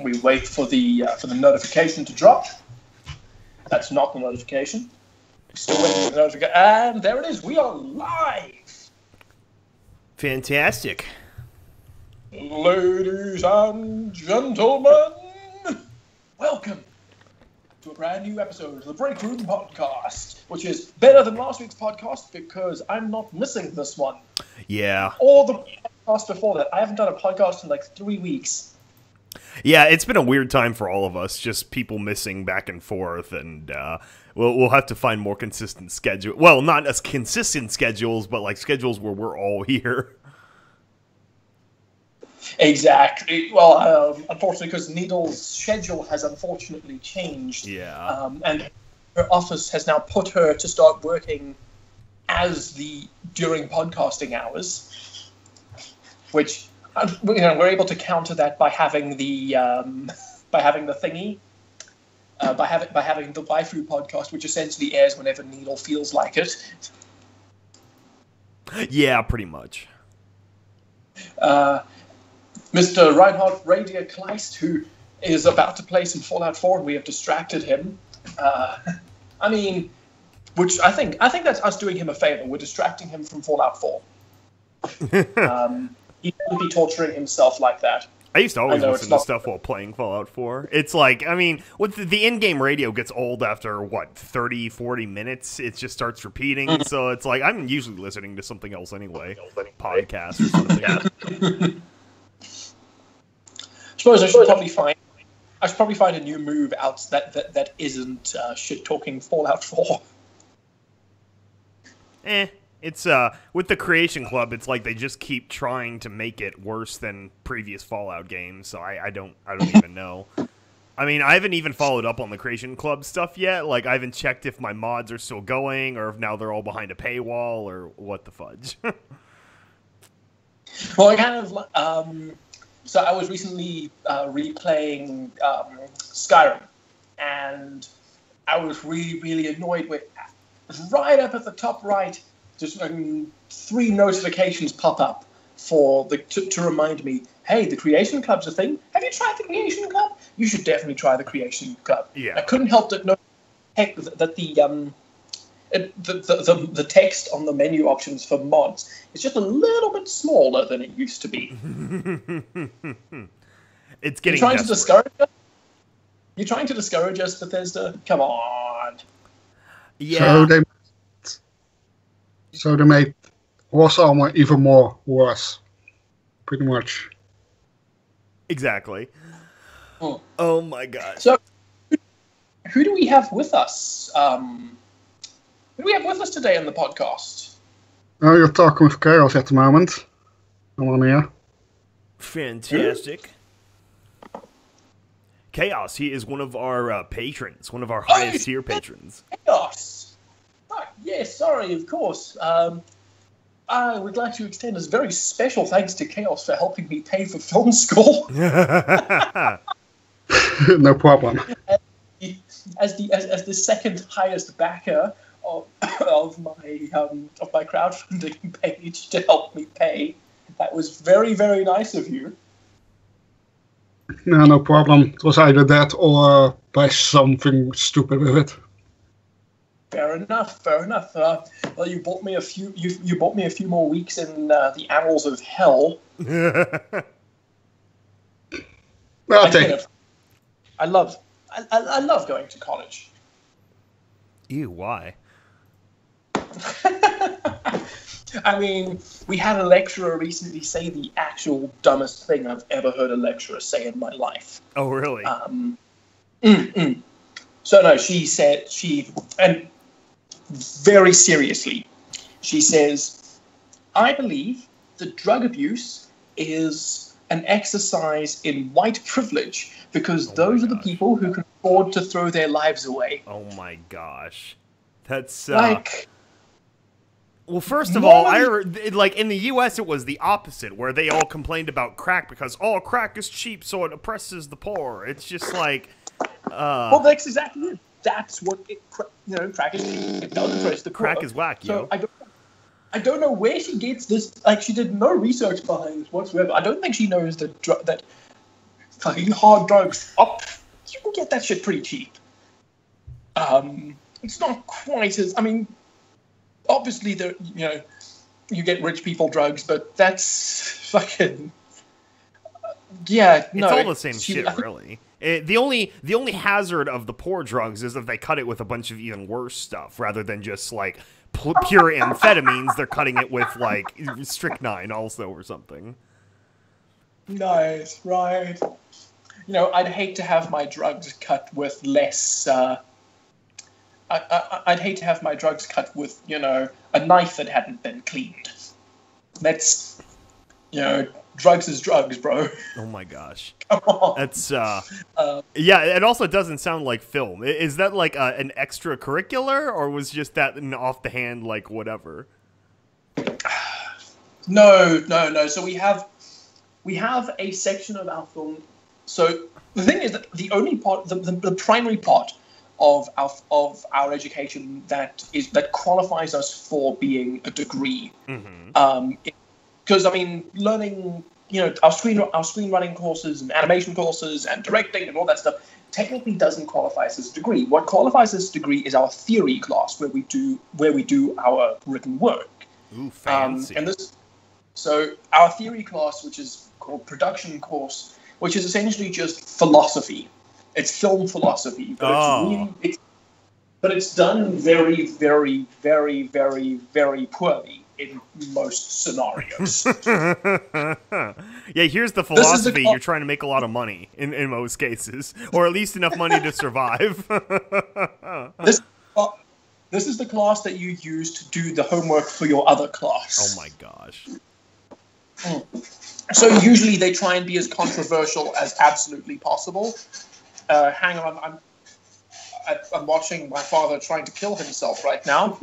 We wait for the notification to drop. That's not the notification. We're still waiting for the notification. And there it is. We are live. Fantastic. Ladies and gentlemen, welcome to a brand new episode of the Breakroom podcast, which is better than last week's podcast because I'm not missing this one. Yeah. Or the podcast before that. I haven't done a podcast in like 3 weeks. Yeah, it's been a weird time for all of us, just people missing back and forth, and we'll have to find more consistent schedule. Well, not as consistent schedules, but like schedules where we're all here. Exactly. Well, unfortunately, because Needle's schedule has unfortunately changed. Yeah. And her office has now put her to start working during podcasting hours, which we're able to counter that by having the thingy, by having the waifu podcast, which essentially airs whenever Needle feels like it. Yeah, pretty much. Mr. Reinhard Radio Kleist, who is about to play some Fallout 4, and we have distracted him. Which I think that's us doing him a favor. We're distracting him from Fallout 4. He wouldn't be torturing himself like that. I used to always listen to stuff while playing Fallout 4. It's like, with the in-game radio gets old after, 30, 40 minutes? It just starts repeating, so it's like, I'm usually listening to something else anyway. Podcast or something. I suppose I should probably find a new move out that isn't shit-talking Fallout 4. It's with the Creation Club, it's like they just keep trying to make it worse than previous Fallout games, so I don't even know. I haven't even followed up on the Creation Club stuff yet. Like, I haven't checked if my mods are still going, or if now they're all behind a paywall, or what the fudge. Well, I kind of so I was recently replaying Skyrim, and I was really, really annoyed with right up at the top right, just 3 notifications pop up to remind me, hey, the Creation Club's a thing. Have you tried the Creation Club? You should definitely try the Creation Club. Yeah. I couldn't help but know that the text on the menu options for mods is just a little bit smaller than it used to be. It's getting You're trying to discourage us? You're trying to discourage us, Bethesda? Come on. Yeah. So they made Horse Armor even more worse. Pretty much. Exactly. Oh my god. So, who do we have with us? Who do we have with us today on the podcast? Oh, you're talking with Chaos at the moment. I'm on here. Fantastic. Chaos, he is one of our patrons, one of our highest tier patrons. Chaos! Oh, yes, sorry, of course. I would like to extend a very special thanks to Chaos for helping me pay for film school. No problem. As the second highest backer of my crowdfunding page to help me pay, that was very, very nice of you. No problem. It was either that or buy something stupid with it. Fair enough. Well, you bought me a few. You bought me a few more weeks in the annals of hell. I'll take it. I love going to college. Ew, why? We had a lecturer recently say the actual dumbest thing I've ever heard a lecturer say in my life. Oh, really? So no, she said, and very seriously, she says, I believe that drug abuse is an exercise in white privilege because those are the people who can afford to throw their lives away. Oh my gosh. That's well, first of all, in the U.S. it was the opposite, where they all complained about crack because crack is cheap, so it oppresses the poor. It's just like, well, that's exactly it. That's what crack is cheap. It does oppress the poor. Crack is whack, so I don't know where she gets this. Like, she did no research behind this whatsoever. I don't think she knows that fucking hard drugs. You can get that shit pretty cheap. It's not quite as, I mean, obviously you get rich people drugs, but that's fucking, yeah, no. It's all the same shit, really. The only hazard of the poor drugs is that they cut it with a bunch of even worse stuff, rather than just, like, pure amphetamines. They're cutting it with, like, strychnine also or something. Nice, right. I'd hate to have my drugs cut with less, I'd hate to have my drugs cut with, a knife that hadn't been cleaned. That's, drugs is drugs, bro. Oh my gosh. Come on. That's, yeah, it also doesn't sound like film. Is that like an extracurricular, or was just that an off-the-hand, like, whatever? No. So we have a section of our film. So the thing is that the only part, the primary part of our education that qualifies us for being a degree. Because I mean, learning, our screenwriting courses and animation courses and directing and all that stuff technically doesn't qualify us as a degree. What qualifies us as a degree is our theory class, where we do our written work. Ooh, fancy. So our theory class, which is called production course, which is essentially just philosophy. It's film philosophy, but it's done very, very, very, very, very poorly in most scenarios. Yeah, here's the philosophy. You're trying to make a lot of money in most cases, or at least enough money to survive. This is the class that you use to do the homework for your other class. Oh my gosh. So usually they try and be as controversial as absolutely possible. Hang on, I'm watching my father trying to kill himself right now.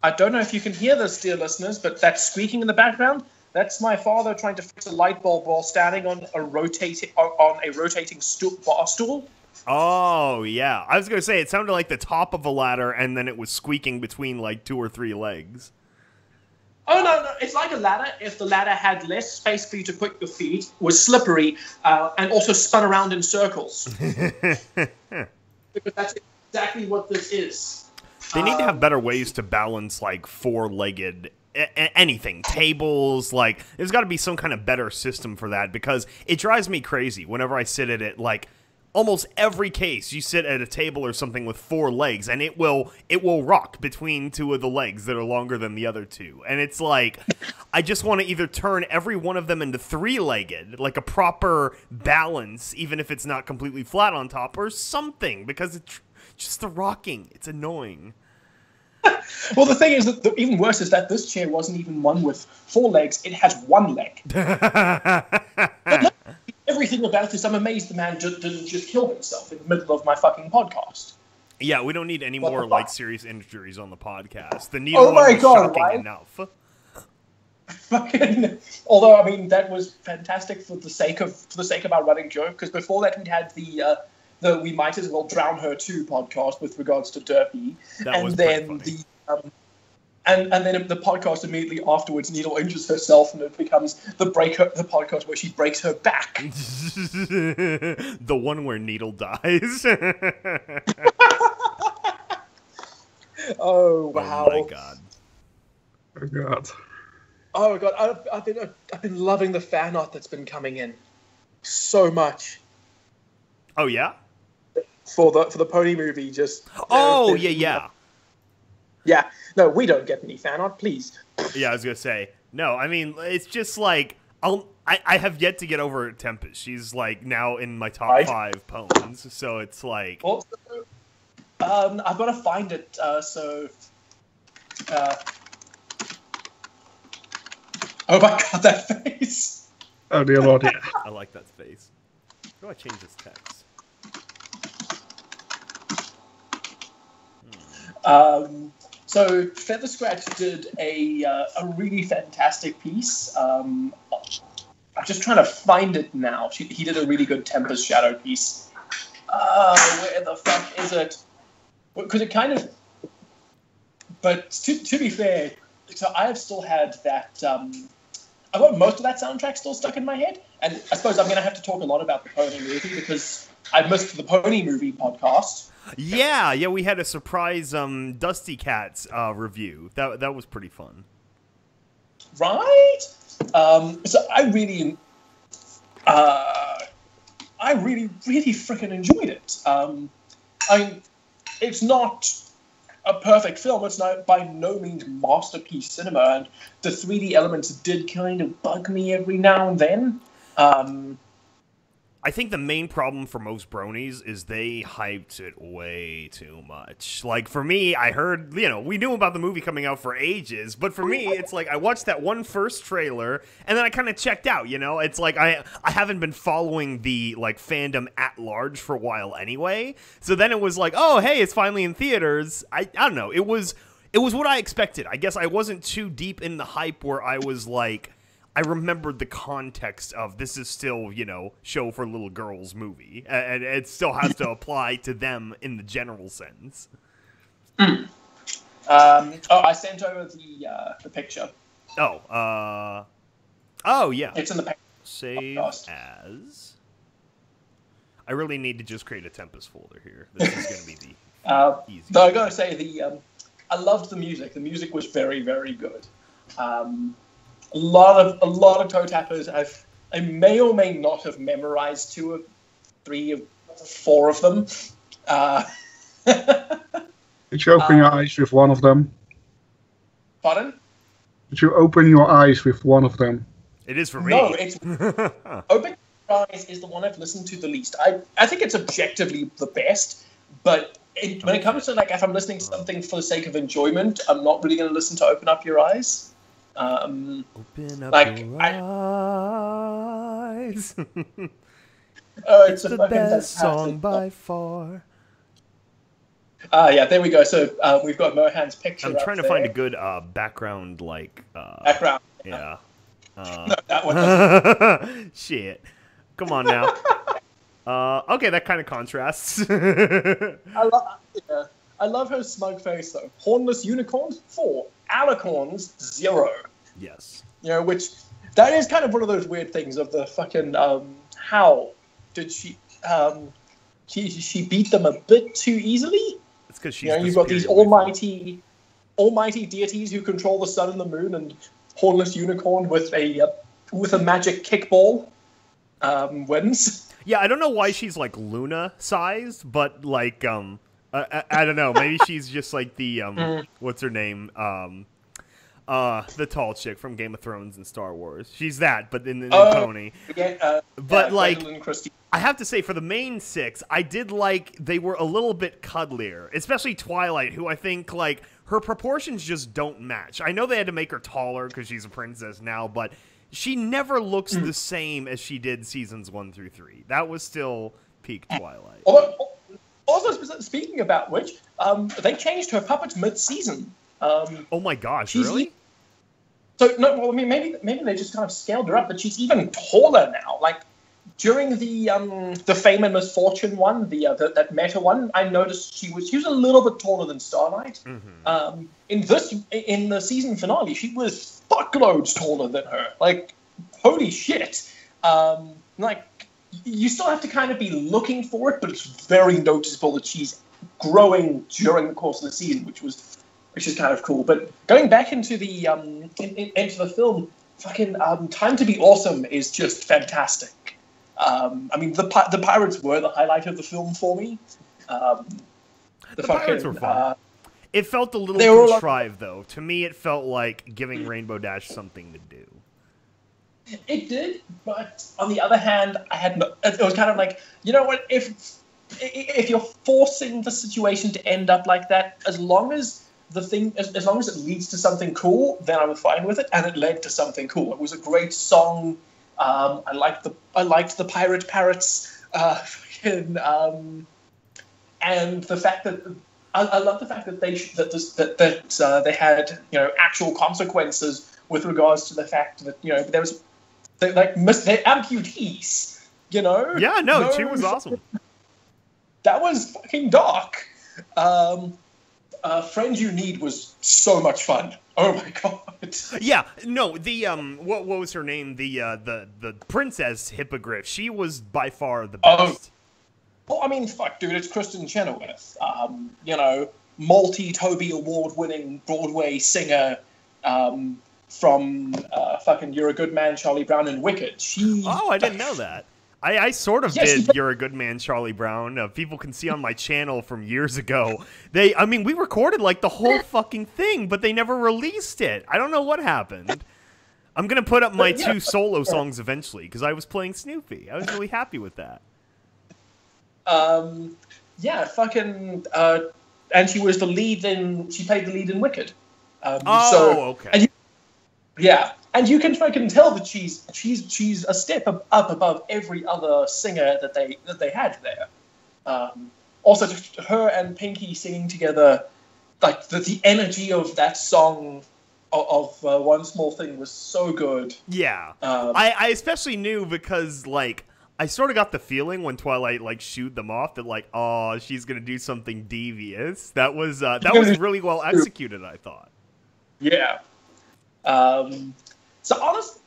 I don't know if you can hear this, dear listeners, but that squeaking in the background, that's my father trying to fix a light bulb while standing on a rotating bar stool. Oh, yeah. I was going to say, it sounded like the top of a ladder, and then it was squeaking between, like, 2 or 3 legs. Oh, no, it's like a ladder if the ladder had less space for you to put your feet, was slippery, and also spun around in circles. Because that's exactly what this is. They need to have better ways to balance, like, 4-legged anything. Tables, like, there's got to be some kind of better system for that, because it drives me crazy whenever I sit at it, like, almost every case, you sit at a table or something with 4 legs, and it will rock between 2 of the legs that are longer than the other 2. And it's like, I just want to either turn every one of them into 3-legged, like a proper balance, even if it's not completely flat on top, or something, because it's just the rocking. It's annoying. Well, the thing is that even worse is that this chair wasn't even one with 4 legs. It has 1 leg. Everything about this, I'm amazed the man didn't just kill himself in the middle of my fucking podcast. Yeah, we don't need any more, like, serious injuries on the podcast. The needle one was shocking enough. Fucking, although, I mean, that was fantastic for the sake of our running joke, because before that we'd had the We Might As Well Drown Her 2 podcast with regards to Derpy. And then And then the podcast immediately afterwards, Needle injures herself, and it becomes the podcast where she breaks her back. The one where Needle dies. Oh wow! Oh my god! Oh god! Oh my god! I've been loving the fan art that's been coming in so much. Oh yeah. For the pony movie, just. Oh yeah. Yeah, no, we don't get any fan art, please. Yeah, I was gonna say no. I mean, it's just like I have yet to get over Tempest. She's like now in my top 5 ponies, so it's like. Also, I've got to find it. Oh my god, that face! Oh dear lord, yeah. I like that face. How do I change this text? So Feather Scratch did a really fantastic piece. I'm just trying to find it now. He did a really good Tempest Shadow piece. Where the fuck is it? Because it kind of... But to be fair, so I have still had that... I've got most of that soundtrack still stuck in my head, and I suppose I'm going to have to talk a lot about the Pony movie because I missed the Pony movie podcast. Yeah, we had a surprise Dusty Cats review. That was pretty fun. Right? So I really freaking enjoyed it. I mean, it's not a perfect film. It's not by no means masterpiece cinema, and the 3D elements did kind of bug me every now and then. I think the main problem for most bronies is they hyped it way too much. Like, for me, I heard, we knew about the movie coming out for ages, but for me, it's like I watched that one first trailer, and then I kind of checked out, It's like I haven't been following the, fandom at large for a while anyway, so then it was like, oh, hey, it's finally in theaters. I don't know. It was what I expected. I guess I wasn't too deep in the hype where I was like, I remembered the context of this is still, show for little girls movie, and it still has to apply to them in the general sense. I sent over the picture. Oh yeah. It's in the picture. Save as. I really need to just create a Tempest folder here. This is going to be the easy. Though I gotta say I loved the music. The music was very, very good. A lot of toe tappers. I may or may not have memorized 2 or 3 or 4 of them. Did you open your eyes with one of them? Pardon? Did you open your eyes with one of them? It is for me. No, it's Open Your Eyes is the one I've listened to the least. I think it's objectively the best, but when it comes to if I'm listening to something for the sake of enjoyment, I'm not really going to listen to Open Up Your Eyes. Open up your eyes. It's the best song by far. Yeah, there we go. So we've got Mohan's picture. I'm trying to find a good background, background. Yeah. No, that one doesn't. Shit. Come on now. Okay, that kind of contrasts. I love her smug face though. Hornless unicorns 4, alicorns 0. Yes. Which that is kind of one of those weird things of the fucking how did she beat them a bit too easily? It's because she's you've got these almighty deities who control the sun and the moon, and hornless unicorn with a magic kickball wins. Yeah, I don't know why she's Luna sized, but I don't know. Maybe she's just the what's her name? The tall chick from Game of Thrones and Star Wars. She's that, but in pony. But I have to say, for the main 6, I did they were a little bit cuddlier, especially Twilight, who I think her proportions just don't match. I know they had to make her taller because she's a princess now, but she never looks the same as she did seasons 1 through 3. That was still peak Twilight. Also, speaking about which, they changed her puppets mid-season. Oh my gosh, really? So, no, well, I mean, maybe they just kind of scaled her up, but she's even taller now. During the Fame and Misfortune one, that meta one, I noticed she was a little bit taller than Starlight. Mm-hmm. In the season finale, she was fuckloads taller than her. Holy shit! You still have to kind of be looking for it, but it's very noticeable that she's growing during the course of the season, which is kind of cool. But going back into the into the film, fucking Time to Be Awesome is just fantastic. I mean, the pirates were the highlight of the film for me. The pirates were fun. It felt a little contrived, though. To me, it felt like giving Rainbow Dash something to do. It did, but on the other hand, it was kind of you know what? If you're forcing the situation to end up like that, as long as as long as it leads to something cool, then I'm fine with it. And it led to something cool. It was a great song. I liked the pirate parrots, and the fact that I love the fact that they had actual consequences with regards to the fact that there was they're amputees. Yeah, no, she was awesome. That was fucking dark. Friend You Need was so much fun. Oh my god. Yeah, no, the what was her name? The Princess Hippogriff. She was by far the best. Well, I mean, fuck, dude, it's Kristen Chenoweth. You know, multi-Toby Award-winning Broadway singer from fucking You're a Good Man, Charlie Brown, and Wicked. Oh, I didn't know that. I sort of did You're a Good Man, Charlie Brown. People can see on my channel from years ago. I mean, we recorded like the whole fucking thing, but they never released it. I don't know what happened. I'm going to put up my 2 solo songs eventually, because I was playing Snoopy. I was really happy with that. Yeah, fucking, and she was the lead she played the lead in Wicked. Okay. And you can fucking tell that she's a step up above every other singer that they had there. Also, just her and Pinky singing together, like the energy of that song of One Small Thing was so good. Yeah, I especially knew because like I sort of got the feeling when Twilight like shooed them off that like, oh, she's gonna do something devious. That was really well executed, I thought. Yeah. So honestly,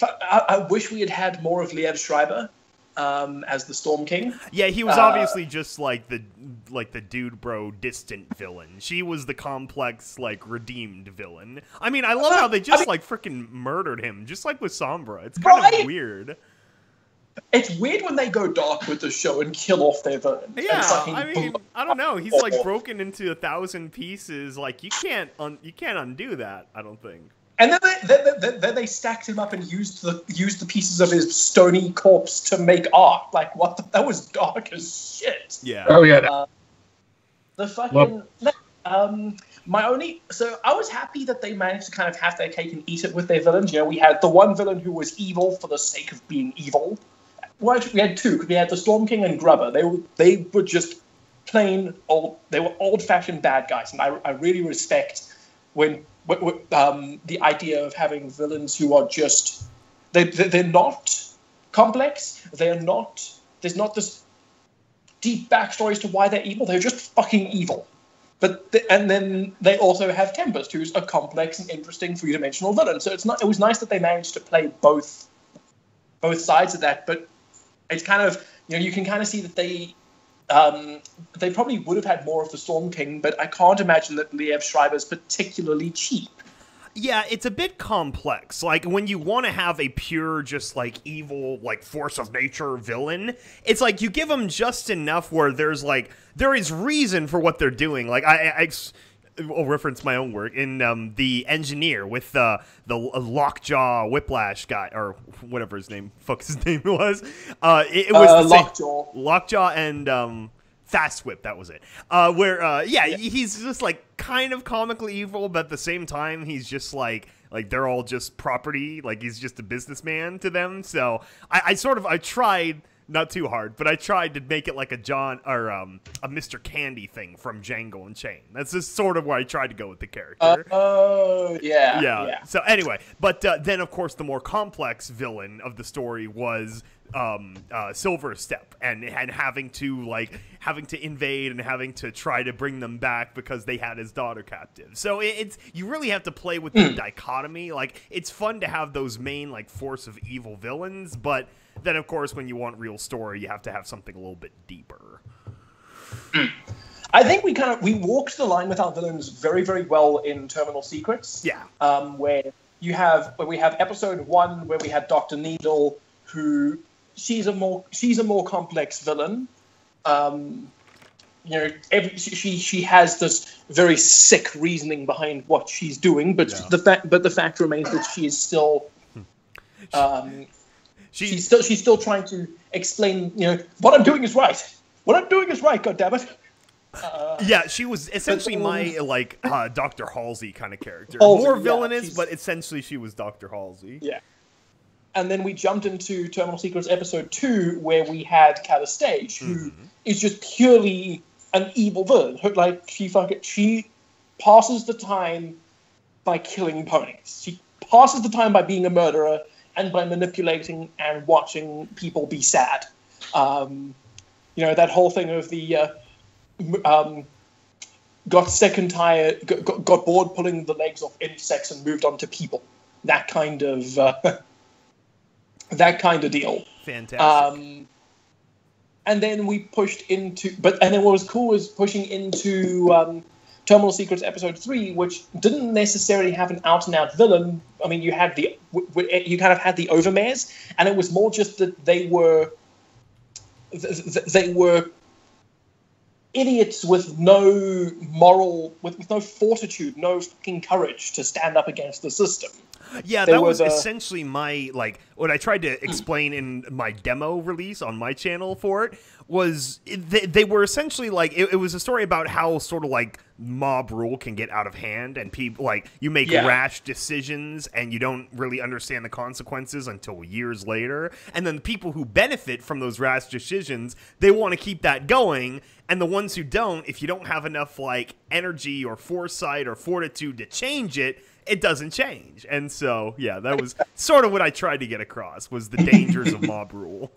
I wish we had more of Liev Schreiber as the Storm King. Yeah, he was obviously just like the dude bro distant villain. She was the complex like redeemed villain. I mean, I love how they just like freaking murdered him, just like with Sombra. It's kind of weird. It's weird when they go dark with the show and kill off their villains. Yeah, I mean, I don't know. He's like broken into 1,000 pieces. Like you can't undo that. I don't think. And then they stacked him up and used the pieces of his stony corpse to make art. Like what? That was dark as shit. Yeah. Oh yeah. The fucking so I was happy that they managed to kind of have their cake and eat it with their villains. You know, we had the one villain who was evil for the sake of being evil. Well, actually, we had 2 because we had the Storm King and Grubber. They were just plain old. They were old-fashioned bad guys, and I really respect when the idea of having villains who are just they're not complex. They're not. There's not this deep backstory as to why they're evil. They're just fucking evil. And then they also have Tempest, who's a complex and interesting 3-dimensional villain. So it was nice that they managed to play both sides of that. But it's kind of, you know, you can kind of see that they probably would have had more of the Storm King, but I can't imagine that Liev Schreiber's particularly cheap. Yeah, it's a bit complex. Like, when you want to have a pure, just, like, evil, like, force of nature villain, it's like you give them just enough where there is reason for what they're doing. Like, I'll reference my own work in The Engineer with the Lockjaw Whiplash guy, or whatever his name was. It was Lockjaw and Fast Whip, that was it. He's just like kind of comically evil, but at the same time he's just like they're all just property, like he's just a businessman to them. So I tried, not too hard, but I tried to make it like a John or a Mr. Candy thing from Django Unchained. That's just sort of where I tried to go with the character. Yeah. So anyway, but then of course the more complex villain of the story was Silver Step and having to invade and having to try to bring them back because they had his daughter captive. So you really have to play with the dichotomy. Like, it's fun to have those main like force of evil villains, but then of course when you want real story, you have to have something a little bit deeper. I think we walked the line with our villains very, very well in Terminal Secrets. Yeah. Where we have episode 1 where we had Dr. Needle, who she's a more complex villain. You know, she has this very sick reasoning behind what she's doing, but the fact remains that she is still she's still trying to explain, you know, what I'm doing is right. What I'm doing is right, goddammit. Yeah, she was essentially my Dr. Halsey kind of character. More villainous, but essentially she was Dr. Halsey. Yeah. And then we jumped into Terminal Secrets episode 2, where we had Calistage, who is just purely an evil villain. She passes the time by killing ponies. She passes the time by being a murderer and by manipulating and watching people be sad. You know, that whole thing of the got sick and tired, got bored pulling the legs off insects and moved on to people. That kind of deal. Fantastic. And then we pushed into, and then what was cool was pushing into Terminal Secrets Episode 3, which didn't necessarily have an out-and-out villain. I mean, you kind of had the overmares, and it was more just that they were idiots with no moral, with no fortitude, no fucking courage to stand up against the system. Yeah, that was essentially my, like, what I tried to explain in my demo release on my channel for it was they were essentially like, it was a story about how sort of like mob rule can get out of hand, and people, like, you make rash decisions and you don't really understand the consequences until years later, and then the people who benefit from those rash decisions, they want to keep that going, and the ones who don't, if you don't have enough, like, energy or foresight or fortitude to change it, it doesn't change. And so, yeah, that was sort of what I tried to get across, was the dangers of mob rule.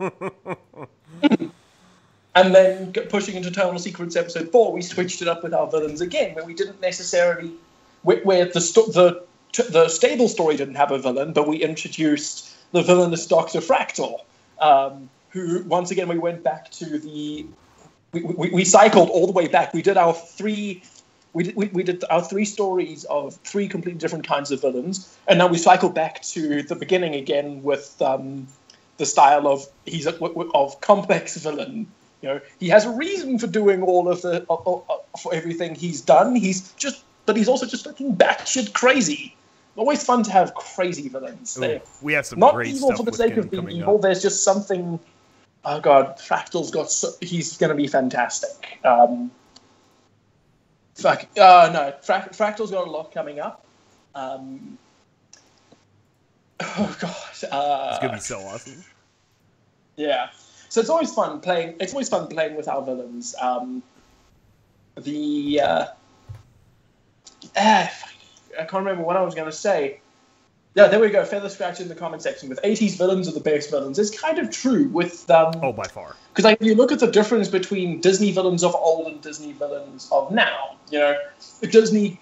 And then pushing into Terminal Secrets Episode 4, we switched it up with our villains again, where we didn't necessarily... Where the stable story didn't have a villain, but we introduced the villainous Dr. Fractal, who, once again, we went back to the... We cycled all the way back. We did our three... We did our 3 stories of 3 completely different kinds of villains, and now we cycle back to the beginning again with the style of of complex villain. You know, he has a reason for doing all of for everything he's done. But he's also just looking batshit crazy. Always fun to have crazy villains. Ooh, we have some not great evil stuff for the with sake him of being coming evil. up. There's just something. Oh god, he's going to be fantastic. Fractal's got a lot coming up. Oh god, it's gonna be so awesome. Yeah, so it's always fun playing. It's always fun playing with our villains. I can't remember what I was going to say. Yeah, there we go. Feather Scratch in the comment section with 80s villains are the best villains. It's kind of true with oh, by far. Because like, you look at the difference between Disney villains of old and Disney villains of now. You know, Disney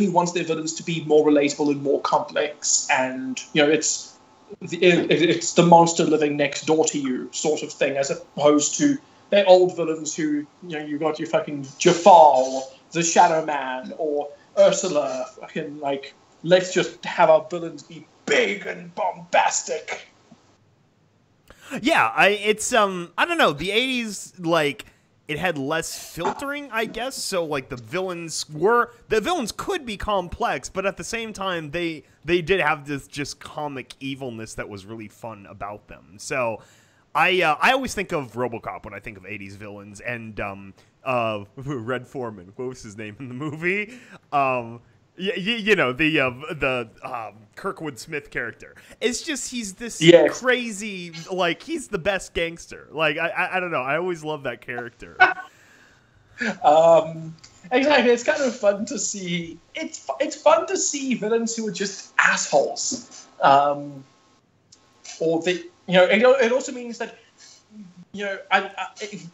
wants their villains to be more relatable and more complex, and you know, it's the monster living next door to you sort of thing, as opposed to their old villains who, you know, you got your fucking Jafar or the Shadow Man or Ursula, fucking like. Let's just have our villains be big and bombastic. Yeah, it's I don't know, the 80s, like, it had less filtering, I guess, so like the villains could be complex, but at the same time they did have this just comic evilness that was really fun about them. So I always think of RoboCop when I think of 80s villains, and Red Foreman, what was his name in the movie? You know, the Kirkwood Smith character. It's just, he's this crazy, like, he's the best gangster. Like, I don't know. I always love that character. Exactly. It's kind of fun to see. It's fun to see villains who are just assholes. Or they, you know, it also means that, you know,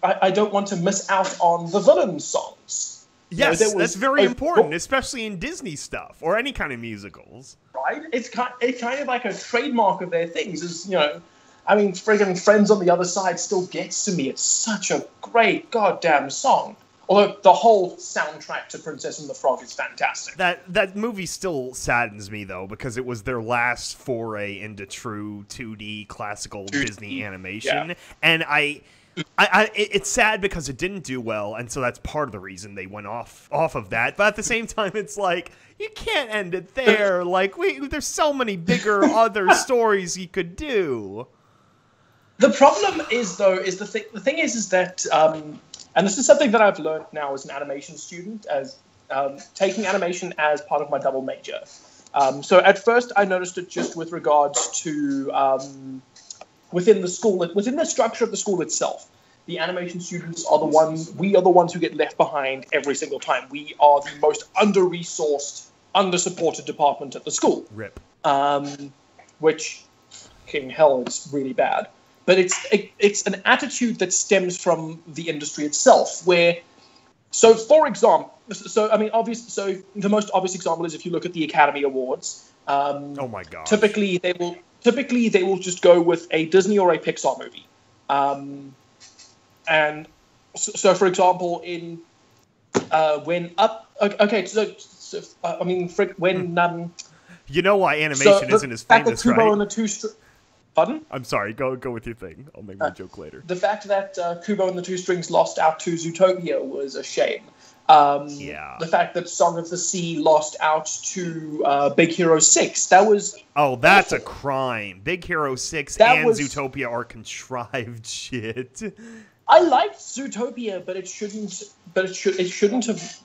I don't want to miss out on the villain songs. Yes, you know, that's very important, especially in Disney stuff or any kind of musicals. Right? It's kind of like a trademark of their things. Is, you know, I mean, friggin' Friends on the Other Side still gets to me. It's such a great goddamn song. Although the whole soundtrack to Princess and the Frog is fantastic. That movie still saddens me, though, because it was their last foray into true 2D classical Disney animation, and it's sad because it didn't do well, and so that's part of the reason they went off of that. But at the same time, it's like, you can't end it there. Like, there's so many bigger other stories you could do. The problem is, though, the thing is that, and this is something that I've learned now as an animation student, as taking animation as part of my double major. So at first, I noticed it just with regards to within the school, within the structure of the school itself. The animation students are we are the ones who get left behind every single time. We are the most under-resourced, under-supported department at the school. RIP. Which, king hell, it's really bad. But it's an attitude that stems from the industry itself, where So, for example, so the most obvious example is if you look at the Academy Awards. Oh my god! Typically, they will just go with a Disney or a Pixar movie, and so for example, in when Up, okay, when you know why animation isn't as famous, Kubo right? and the Two Pardon? I'm sorry. Go with your thing. I'll make my joke later. The fact that Kubo and the Two Strings lost out to Zootopia was a shame. Yeah. The fact that Song of the Sea lost out to Big Hero 6, that was... Oh, that's a crime. Big Hero 6 and Zootopia are contrived shit. I liked Zootopia, but it shouldn't have...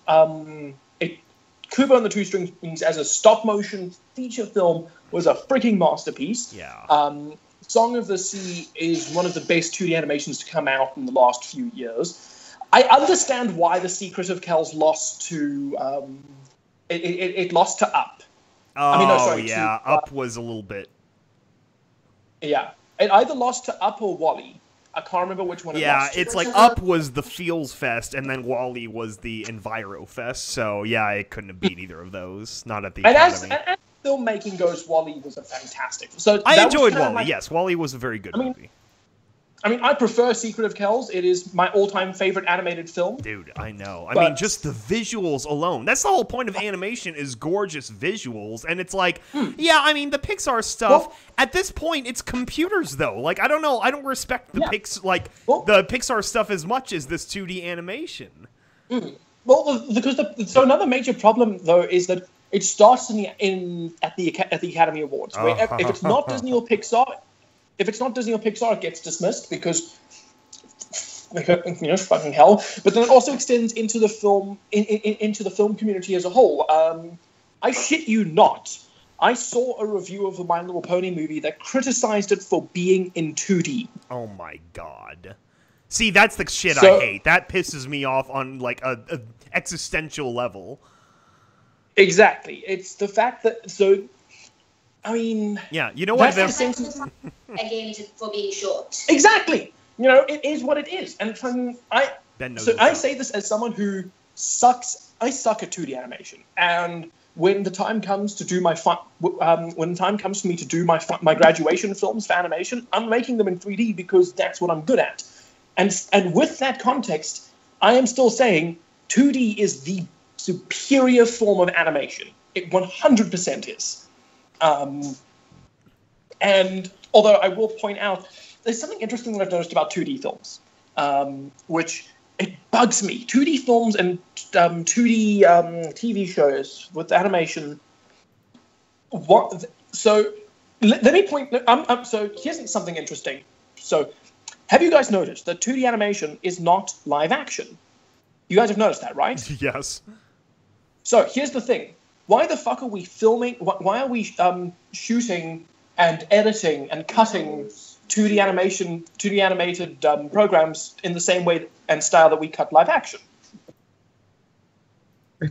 Kubo and the Two Strings as a stop-motion feature film was a freaking masterpiece. Yeah. Song of the Sea is one of the best 2D animations to come out in the last few years. I understand why The Secret of Kells lost to... it lost to Up. Oh, yeah. Up was a little bit... Yeah. It either lost to Up or Wall-E. I can't remember which one it lost to. Yeah, it's like Up was the Feels Fest, and then Wall-E was the Enviro Fest, so yeah, it couldn't have beat either of those. Not at the Academy. As filmmaking goes, Wall-E was a fantastic... So I enjoyed Wall-E, yes. Wall-E was a very good movie. I prefer Secret of Kells. It is my all-time favorite animated film. Dude, I know. I mean, just the visuals alone. That's the whole point of animation is gorgeous visuals. And it's like, yeah, I mean, the Pixar stuff, at this point, it's computers, though. Like, I don't know. I don't respect the the Pixar stuff as much as this 2D animation. Well, because so another major problem, though, is that it starts at the Academy Awards. Where if it's not Disney or Pixar... If it's not Disney or Pixar, it gets dismissed because, fucking hell. But then it also extends into the film, into the film community as a whole. I shit you not. I saw a review of the My Little Pony movie that criticized it for being in 2D. Oh my god! See, that's the shit I hate. That pisses me off on like a existential level. Exactly. It's the fact that I mean... Yeah, you know what? Again, for being short. Exactly. It is what it is. And I say this as someone who sucks. I suck at 2D animation. And when the time comes to do when the time comes for me to do my graduation films for animation, I'm making them in 3D because that's what I'm good at. And with that context, I am still saying 2D is the superior form of animation. It 100% is. And although I will point out, there's something interesting that I've noticed about 2D films, which it bugs me. 2D films and 2D TV shows with animation. So let me point. So here's something interesting. So have you guys noticed that 2D animation is not live action? You guys have noticed that, right? Yes. So here's the thing. Why the fuck are we filming? Why are we shooting and editing and cutting 2D animated programs in the same way and style that we cut live action?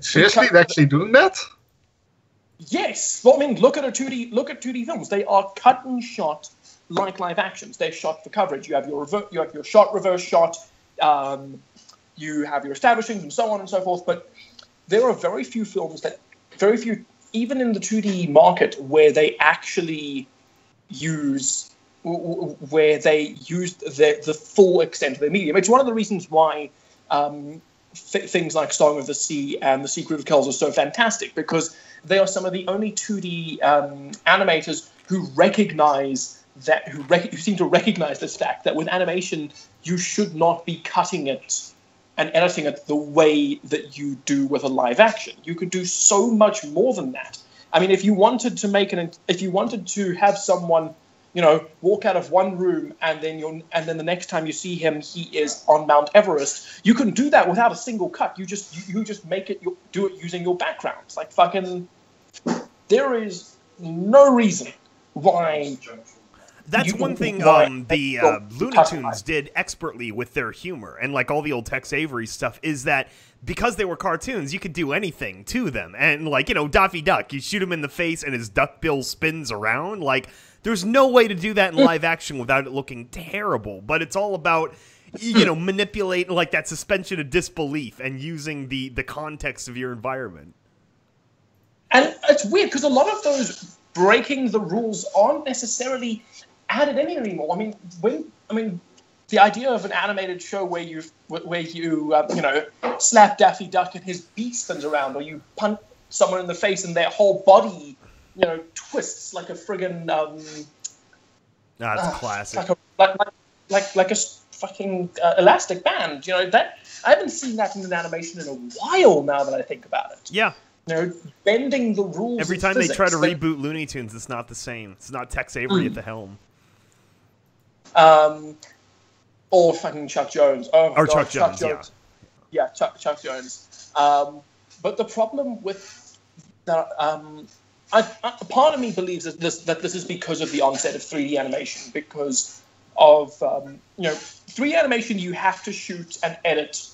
Seriously, they're actually doing that? Yes. Well, I mean, look at 2D films. They are cut and shot like live actions. They're shot for coverage. You have your shot, reverse shot. You have your establishing and so on and so forth. But there are very few films even in the 2D market, where they actually use the full extent of their medium. It's one of the reasons why things like Song of the Sea and The Secret of Kells are so fantastic, because they are some of the only 2D animators who who seem to recognize this fact that with animation, you should not be cutting it and editing it the way that you do with a live action. You could do so much more than that. I mean, if you wanted to have someone, walk out of one room and then the next time you see him, he is on Mount Everest, you can do that without a single cut. You just do it using your background. It's like fucking. There is no reason why. That's one thing the Looney Tunes did expertly with their humor, and like all the old Tex Avery stuff, is that because they were cartoons, you could do anything to them. And like, Daffy Duck, you shoot him in the face and his duck bill spins around. Like, there's no way to do that in live action without it looking terrible. But it's all about, manipulate like that suspension of disbelief and using the context of your environment. And it's weird because a lot of those breaking the rules aren't necessarily added in anymore. The idea of an animated show where you slap Daffy Duck and his beak spins around, or you punch someone in the face and their whole body, twists like a friggin' That's classic. Like a fucking elastic band. That I haven't seen that in an animation in a while now that I think about it. Yeah. Bending the rules. Every time they try to reboot Looney Tunes, it's not the same. It's not Tex Avery at the helm. Or fucking Chuck Jones. Oh, or God, Chuck Jones. Yeah, Chuck Jones. But the problem with that, part of me believes that this is because of the onset of 3D animation. Because of 3D animation, you have to shoot and edit.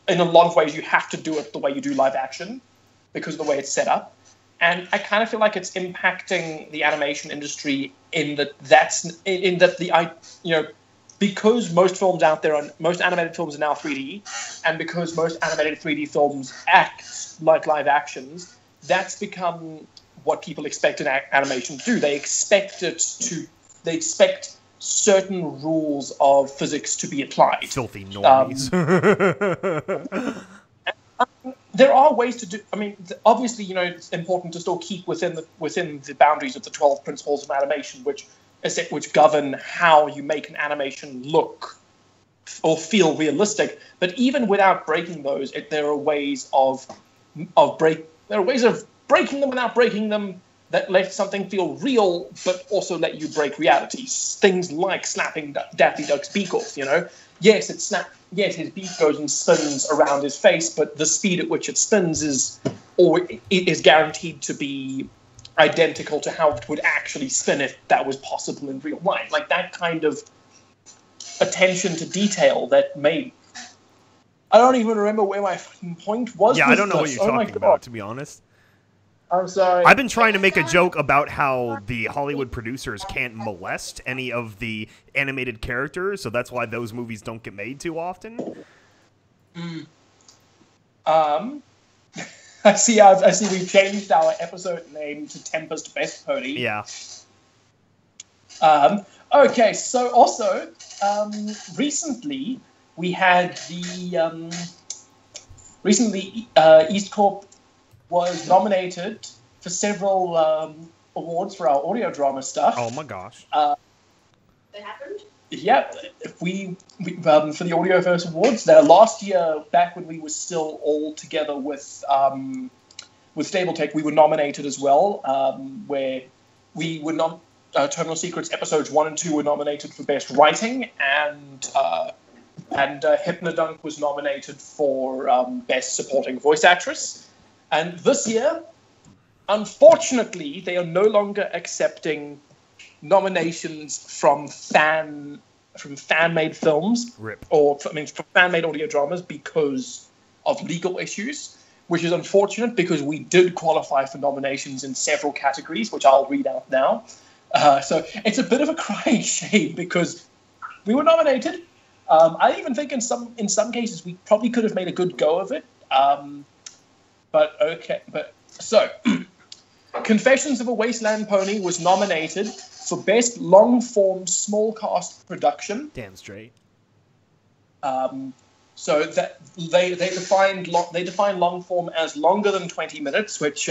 In a lot of ways, you have to do it the way you do live action, because of the way it's set up. And I kind of feel like it's impacting the animation industry because most films out there, most animated films are now 3D, and because most animated 3D films act like live actions, that's become what people expect an animation to do. They expect certain rules of physics to be applied. Filthy normies. There are ways to do. Obviously, it's important to still keep within the boundaries of the 12 principles of animation, which govern how you make an animation look or feel realistic. But even without breaking those, there are ways of breaking them without breaking them that let something feel real, but also let you break realities. Things like snapping Daffy Duck's beak off. Yes, it's snap. Yes, his beak goes and spins around his face, but the speed at which it spins is guaranteed to be identical to how it would actually spin if that was possible in real life. Like that kind of attention to detail that made. I don't even remember where my fucking point was. Yeah, I don't know what you're talking about, to be honest. I'm sorry. I've been trying to make a joke about how the Hollywood producers can't molest any of the animated characters, so that's why those movies don't get made too often. I see we've changed our episode name to Tempest Best Pony. Yeah. Okay, so also, recently we had EAST Corp was nominated for several awards for our audio drama stuff. Oh my gosh. That happened? Yeah, we for the Audioverse Awards. Now, last year, back when we were still all together with Stable Tech, we were nominated as well, where we were Terminal Secrets episodes 1 and 2 were nominated for Best Writing, and Hypnodunk was nominated for Best Supporting Voice Actress. And this year, unfortunately, they are no longer accepting nominations from fan-made films. RIP. From fan-made audio dramas because of legal issues, which is unfortunate because we did qualify for nominations in several categories, which I'll read out now. So it's a bit of a crying shame because we were nominated. I even think in some cases we probably could have made a good go of it. So Confessions of a Wasteland Pony was nominated for Best Long-Form Small Cast Production. Damn straight. So that they define long form as longer than 20 minutes, which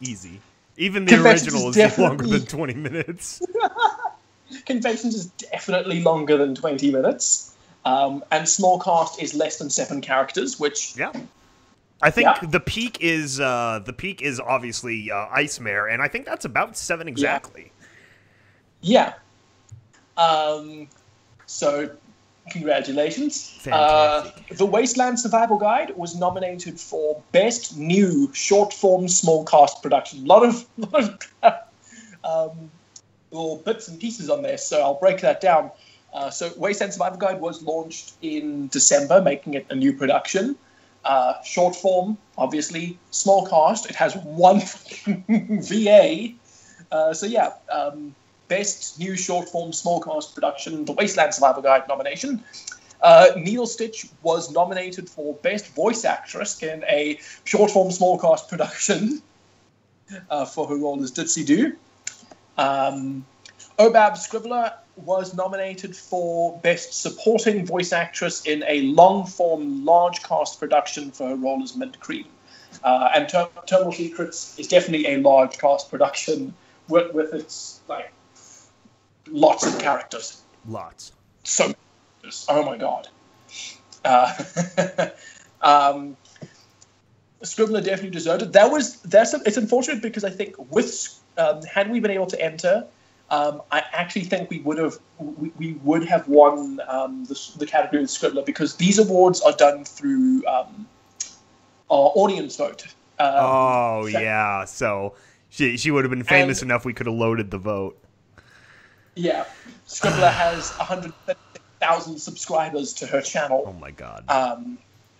easy. Even the original is longer than 20 minutes. Confessions is definitely longer than 20 minutes, and small cast is less than 7 characters, which I think the peak is obviously Ice Mare, and I think that's about 7 exactly. Yeah. So, congratulations. Fantastic. The Wasteland Survival Guide was nominated for Best New Short Form Small Cast Production. A lot of little bits and pieces on there, so I'll break that down. So, Wasteland Survival Guide was launched in December, making it a new production. Short form, obviously. Small cast. It has 1 VA. Best New Short Form Small Cast Production, The Wasteland Survival Guide nomination. Needle Stitch was nominated for Best Voice Actress in a Short Form Small Cast Production for her role as Ditsy Doo. Obab Scribbler was nominated for Best Supporting Voice Actress in a long-form, large-cast production for her role as Mint Cream. And Terminal Secrets is definitely a large-cast production with its, like, lots of characters. Lots. So, oh my god. Scribbler definitely deserved it. It's unfortunate because I think had we been able to enter, I actually think we would have won the category of Scribbler, because these awards are done through our audience vote. Yeah. So she would have been famous enough we could have loaded the vote. Yeah. Scribbler has 130,000 subscribers to her channel. Oh my god.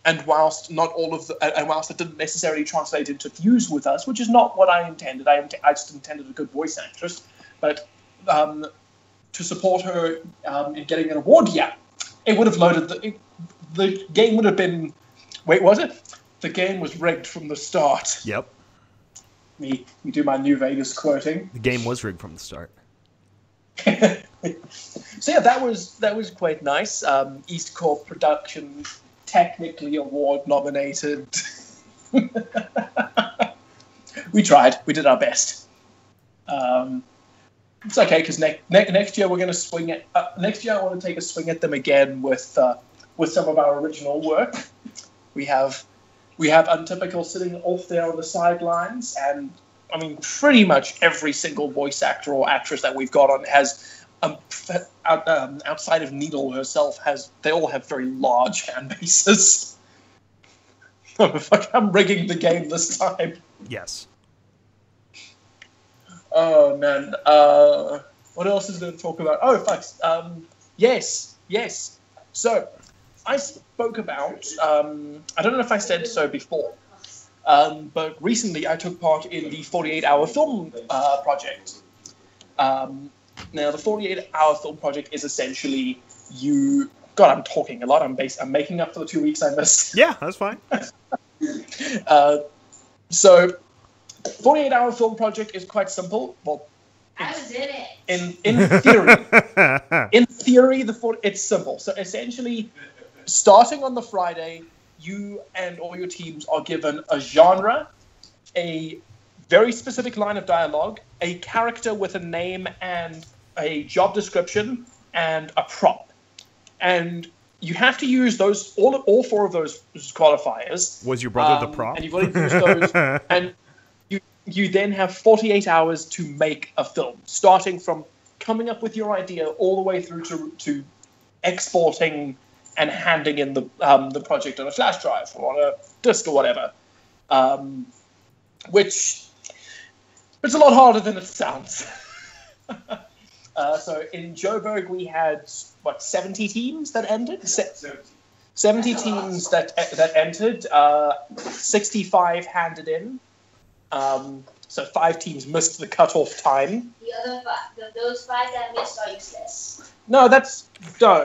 And whilst it didn't necessarily translate into views with us, which is not what I intended, I just intended a good voice actress, but to support her in getting an award, it would have loaded the game would have been. Wait, was it? The game was rigged from the start. Yep. We do my New Vegas quoting. The game was rigged from the start. So yeah, that was quite nice. EAST Corp Production, technically award nominated. We tried. We did our best. It's okay, because next year we're going to swing it. Next year I want to take a swing at them again with some of our original work. We have Untypical sitting off there on the sidelines, and I mean pretty much every single voice actor or actress that we've got on has outside of Needle herself they all have very large fan bases. Oh, fuck, I'm rigging the game this time. Yes. Oh man, what else is there to talk about? Oh, fuck. Yes. So, I spoke about, I don't know if I said so before, but recently I took part in the 48-hour film project. Now, the 48-hour film project is essentially God, I'm talking a lot. I'm making up for the 2 weeks I missed. Yeah, that's fine. So, 48-hour film project is quite simple. Well, I was in it. In theory, it's simple. So essentially, starting on the Friday, you and all your teams are given a genre, a very specific line of dialogue, a character with a name and a job description, and a prop. And you have to use those all four of those qualifiers. Was your brother the prop? And you've got to use those. And you then have 48 hours to make a film, starting from coming up with your idea all the way through to exporting and handing in the project on a flash drive or on a disk or whatever. Which it's a lot harder than it sounds. So in Joburg we had 70 teams that entered. 70 teams that entered. 65 handed in. So 5 teams missed the cutoff time. The other those 5 that missed are useless. No,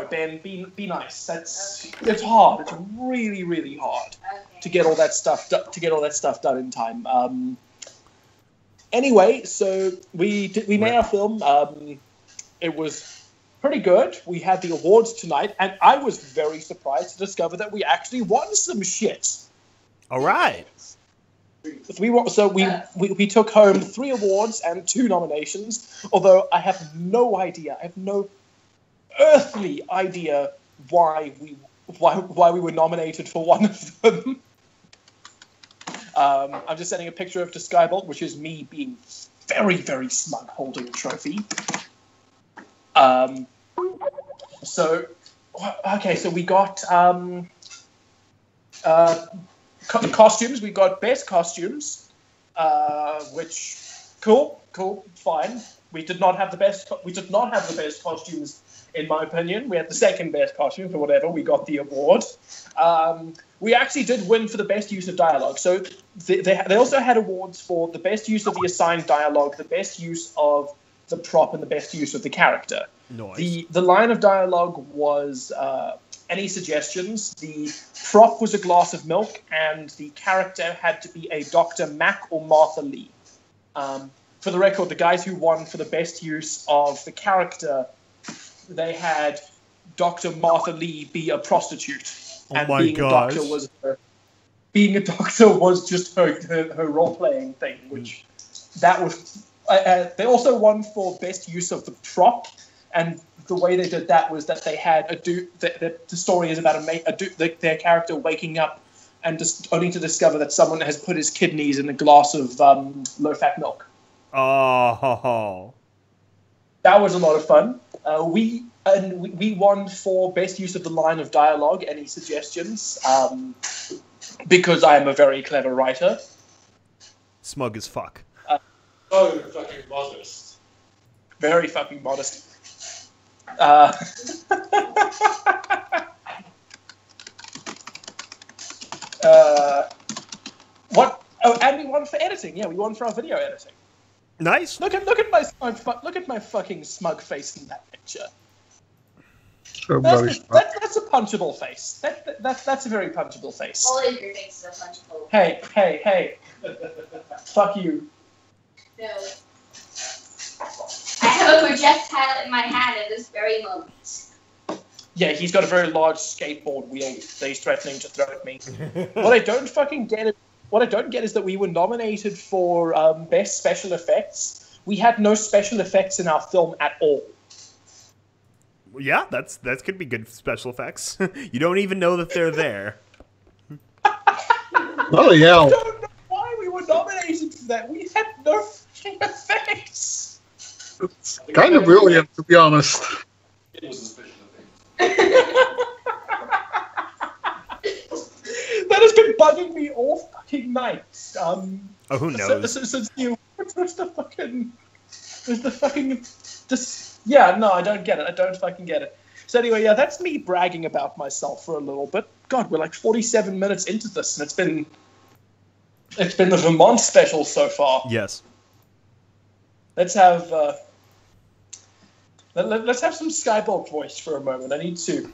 Ben. Be nice. It's hard. It's really, really hard to get all that stuff done in time. Anyway, so we made our film. It was pretty good. We had the awards tonight, and I was very surprised to discover that we actually won some shit. All right. We took home 3 awards and 2 nominations. Although I have no idea. I have no earthly idea why we were nominated for one of them. I'm just sending a picture of to Skybolt, which is me being very, very smug holding a trophy. So we got costumes. We got best costumes, which cool, fine. We did not have the best costumes, in my opinion. We had the second best costume, but whatever. We got the award. We actually did win for the best use of dialogue. So they also had awards for the best use of the assigned dialogue, the best use of the prop and the best use of the character. Nice. The line of dialogue was any suggestions. The prop was a glass of milk, and the character had to be a Dr. Mac or Martha Lee. For the record, the guys who won for the best use of the character, they had Dr. Martha Lee be a prostitute. Oh and my being gosh. being a doctor was just her role-playing thing, which that was... they also won for best use of the prop, and the way they did that was that they had the story is about their character waking up and just only to discover that someone has put his kidneys in a glass of low-fat milk. Oh. That was a lot of fun. We won for best use of the line of dialogue. Any suggestions? Because I am a very clever writer. Smug as fuck. So fucking modest. Very fucking modest. What? Oh, and we won for editing. Yeah, we won for our video editing. Nice. Look at my fucking smug face in that picture. So very smart. That's a punchable face. That's a very punchable face. All of your faces are punchable. Hey. Fuck you. No. I have a projectile in my hand at this very moment. Yeah, he's got a very large skateboard wheel that he's threatening to throw at me. What I don't get is that we were nominated for best special effects. We had no special effects in our film at all. Yeah, that could be good special effects. You don't even know that they're there. Oh, yeah. I don't know why we were nominated for that. We had no fucking effects. It's kind of brilliant, to be honest. It was a special effect. That has been bugging me all fucking night. Who knows? Since you, what's the fucking, yeah, no, I don't get it. I don't fucking get it. So anyway, yeah, that's me bragging about myself for a little bit. God, we're like 47 minutes into this, and it's been the Vermont special so far. Yes. Let's have let's have some Skybolt voice for a moment. I need to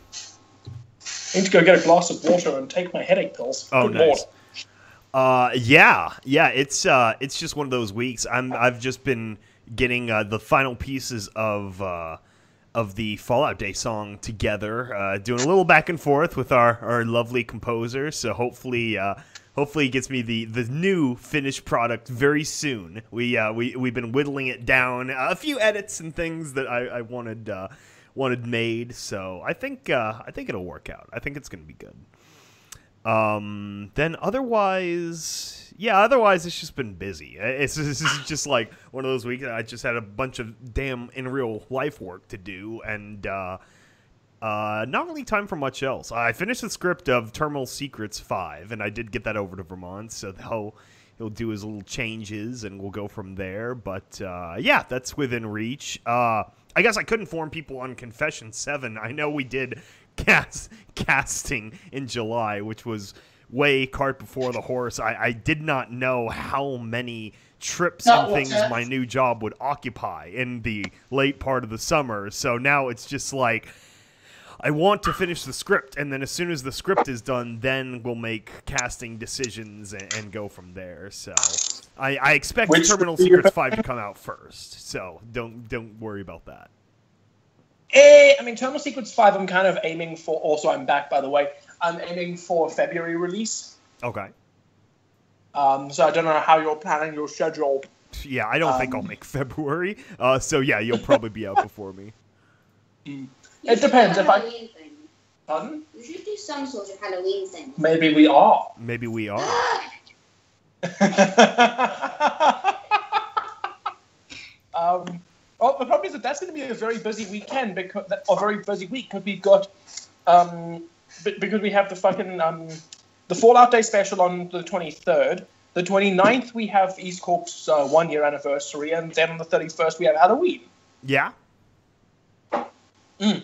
go get a glass of water and take my headache pills. Oh, Good nice. Lord. Yeah. It's just one of those weeks. I've just been getting the final pieces of the Fallout Day song together, doing a little back and forth with our lovely composer. So hopefully he gets me the new finished product very soon. We've been whittling it down, a few edits and things that I wanted made. So I think it'll work out. I think it's gonna be good. Then otherwise it's just been busy. This is just like one of those weeks. I just had a bunch of damn in real life work to do, and not really time for much else. I finished the script of Terminal Secrets 5, and I did get that over to Vermont, so he'll do his little changes, and we'll go from there. But yeah, that's within reach. I guess I couldn't inform people on Confession 7. I know we did casting in July, which was way cart before the horse. I did not know how many trips and things my new job would occupy in the late part of the summer. So now it's just like, I want to finish the script, and then as soon as the script is done, then we'll make casting decisions and go from there. So I expect Terminal Secrets 5 to come out first, so don't worry about that. I mean, Terminal Secrets 5 I'm kind of aiming for, also I'm back by the way, I'm aiming for a February release. Okay. So I don't know how you're planning your schedule. Yeah, I don't think I'll make February, so yeah, you'll probably be out before me. It depends if Halloween thing. Pardon? You should do some sort of Halloween thing. Maybe we are. Maybe we are. Well, the problem is that's going to be a very busy weekend, because we've got because we have the fucking the Fallout Day special on the 23rd. The 29th we have EAST Corp's 1-year anniversary, and then on the 31st we have Halloween. Yeah. And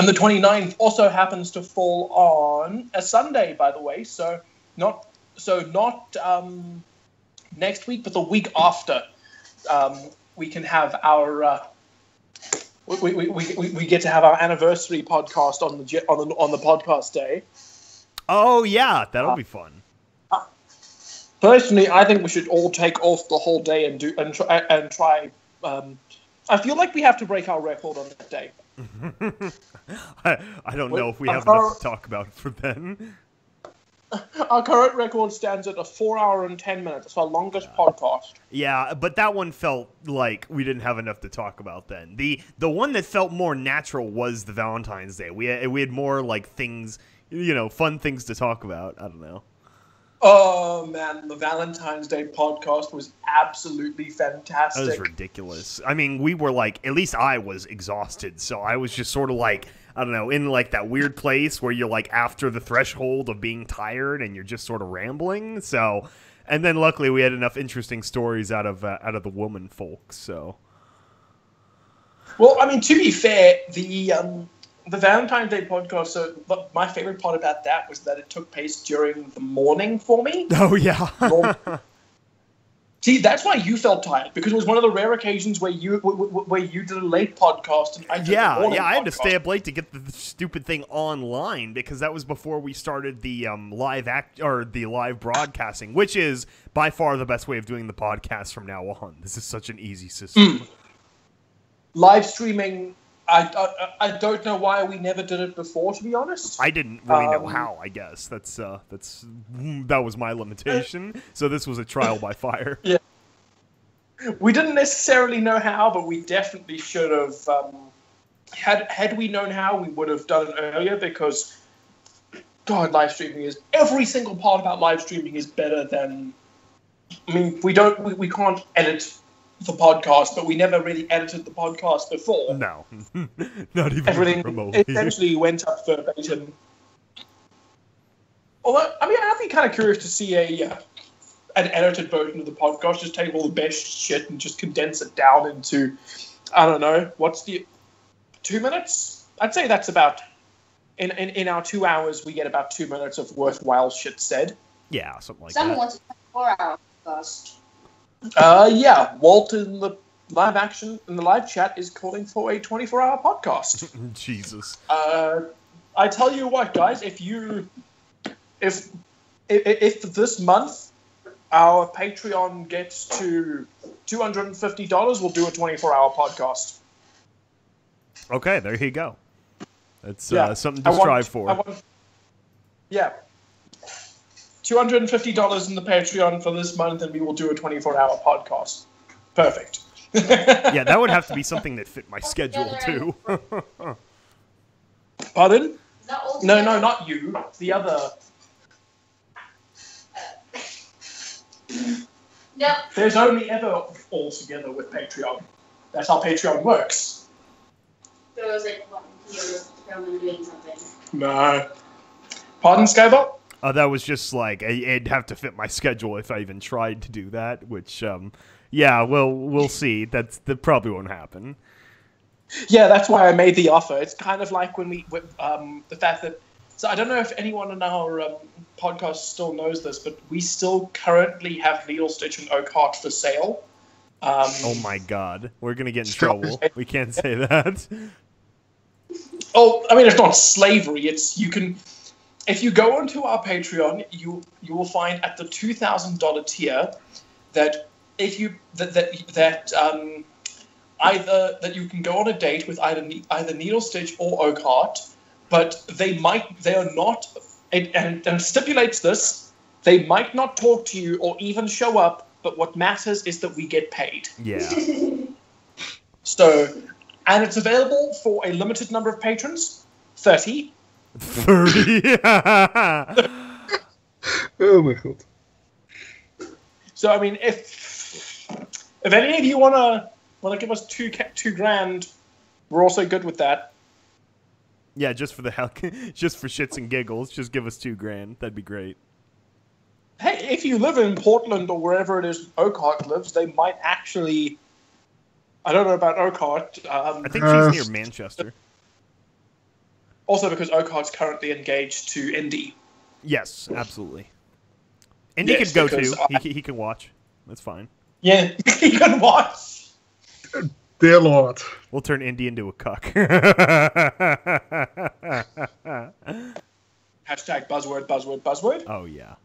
the 29th also happens to fall on a Sunday, by the way. So not next week, but the week after. we can have our we get to have our anniversary podcast on the podcast day. Oh yeah, that'll be fun. Personally, I think we should all take off the whole day and try. I feel like we have to break our record on that day. I don't know if we have enough to talk about for then. Our current record stands at 4 hours and 10 minutes. It's our longest podcast. Yeah, but that one felt like we didn't have enough to talk about then. The one that felt more natural was the Valentine's Day. We had more like things, fun things to talk about. I don't know. Oh man, the Valentine's Day podcast was absolutely fantastic. That was ridiculous. I mean, we were like, at least I was exhausted, so I was just sort of like, I don't know, in like that weird place where you're like after the threshold of being tired and you're just sort of rambling. So, and then luckily we had enough interesting stories out of the woman folks. So, well, I mean, to be fair, the Valentine's Day podcast, so my favorite part about that was that it took place during the morning for me. Oh, yeah. See, that's why you felt tired, because it was one of the rare occasions where you did a late podcast and I did a morning podcast. I had to stay up late to get the stupid thing online, because that was before we started the live broadcasting, which is by far the best way of doing the podcast from now on. This is such an easy system. Live streaming... I don't know why we never did it before, to be honest. I didn't really know how, I guess. That was my limitation. So this was a trial by fire. Yeah. We didn't necessarily know how, but we definitely should have. Had we known how, we would have done it earlier, because God, live streaming is... Every single part about live streaming is better than... I mean, we can't edit the podcast, but we never really edited the podcast before. No, not even everything remotely. Essentially went up verbatim. Although, I mean, I'd be kind of curious to see an edited version of the podcast. Just take all the best shit and just condense it down into, I don't know, what's the 2 minutes? I'd say that's about in our 2 hours we get about 2 minutes of worthwhile shit said. Yeah, something like Someone that. wants a 4-hour podcast. Yeah, Walt in the live chat is calling for a 24-hour podcast. Jesus. I tell you what, guys, if this month our Patreon gets to $250, we'll do a 24-hour podcast. Okay, there you go. That's something to strive for. Yeah. $250 in the Patreon for this month, and we will do a 24-hour podcast. Perfect. Yeah, that would have to be something that fit my schedule, too. Pardon? No, No. not you. The other... No. There's only ever all together with Patreon. That's how Patreon works. There was like one here filming doing something. No. Pardon, Skybot? That was just like, it'd have to fit my schedule if I even tried to do that, which, yeah, well, we'll see. That probably won't happen. Yeah, that's why I made the offer. It's kind of like when the fact that... So I don't know if anyone in our podcast still knows this, but we still currently have Needle Stitch and Oak for sale. Oh my god. We're going to get in trouble. We can't say that. Oh, I mean, it's not slavery. It's... You can... If you go onto our Patreon, you will find at the $2,000 tier that if you either that you can go on a date with either Needle Stitch or Oakheart, but they are not, and stipulates this, they might not talk to you or even show up, but what matters is that we get paid. Yeah. So, and it's available for a limited number of patrons, 30. 30. Oh my god. So I mean, if any of you wanna give us two grand, we're also good with that. Yeah, just for the hell, just for shits and giggles, just give us $2,000. That'd be great. Hey, if you live in Portland or wherever it is Oakheart lives, they might actually. I don't know about Oakheart. I think she's near Manchester. Also, because Oakheart's currently engaged to Indy. Yes, absolutely. Indy Yes, could go because too. He can watch. That's fine. Yeah, he can watch. Dear Lord. We'll turn Indy into a cuck. Hashtag buzzword, buzzword, buzzword. Oh, yeah.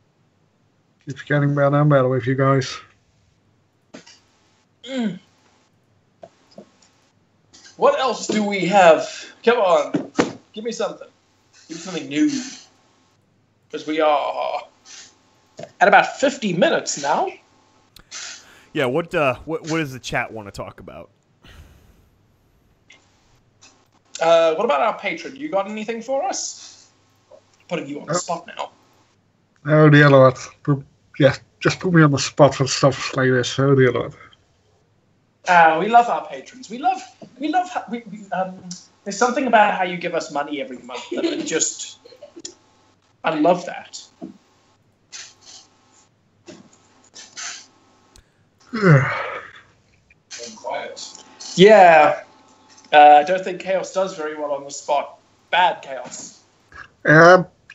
It's getting better and better with you guys. What else do we have? Come on. Give me something. Give me something new. Because we are at about 50 minutes now. Yeah, what does the chat want to talk about? What about our patron? You got anything for us? Putting you on the spot now. Oh dear Lord. Just put me on the spot for stuff like this. Oh dear Lord. We love our patrons. There's something about how you give us money every month that I love that. Quiet. Yeah. I don't think Chaos does very well on the spot. Bad Chaos.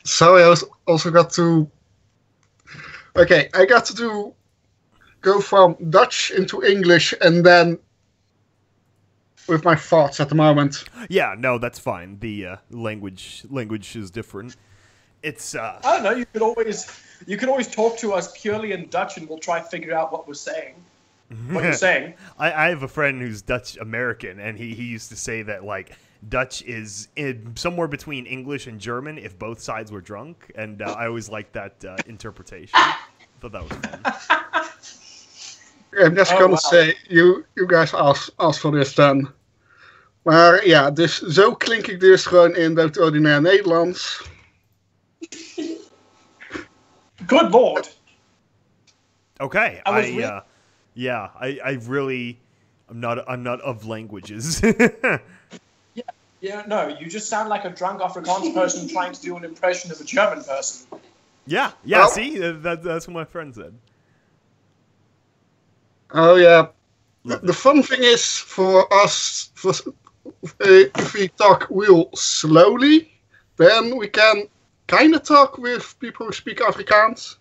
So I also got to... Okay, I got to go from Dutch into English and then with my thoughts at the moment. Yeah, no, that's fine. The language is different. It's I don't know. You could always talk to us purely in Dutch, and we'll try to figure out what we're saying. What you're saying. I have a friend who's Dutch American, and he used to say that like Dutch is somewhere between English and German if both sides were drunk, and I always liked that interpretation. I thought that was fun. I'm just gonna say, you guys asked for this then. Maar ja, dus zo klink ik dus gewoon in het ordinair Nederlands. Good Lord. Okay, I'm not of languages. Yeah, no, you just sound like a drunk Afrikaans person trying to do an impression of a German person. Yeah, Well, see, that's what my friend said. Oh yeah. The fun thing is for us, if we talk real slowly, then we can kind of talk with people who speak Afrikaans.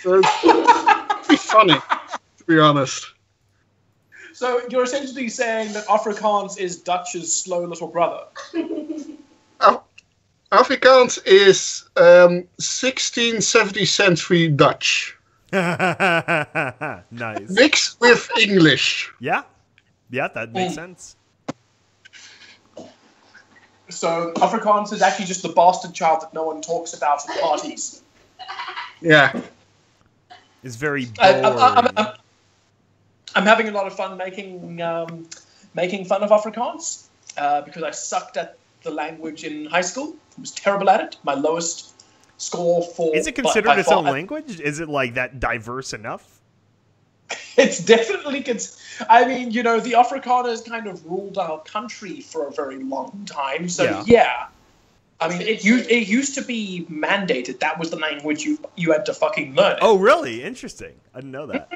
So it'd be funny, to be honest. So you're essentially saying that Afrikaans is Dutch's slow little brother. Afrikaans is 16th, 17th century Dutch. Nice. Mixed with English. Yeah, that makes sense. So Afrikaans is actually just the bastard child that no one talks about at parties. Yeah. It's very boring. I'm having a lot of fun making fun of Afrikaans because I sucked at the language in high school. I was terrible at it. My lowest score for... Is it considered its own language? Is it like that diverse enough? It's definitely... I mean, you know, the Afrikaners kind of ruled our country for a very long time. So, yeah. I mean, it used to be mandated. That was the language you had to fucking learn it. Oh, really? Interesting. I didn't know that.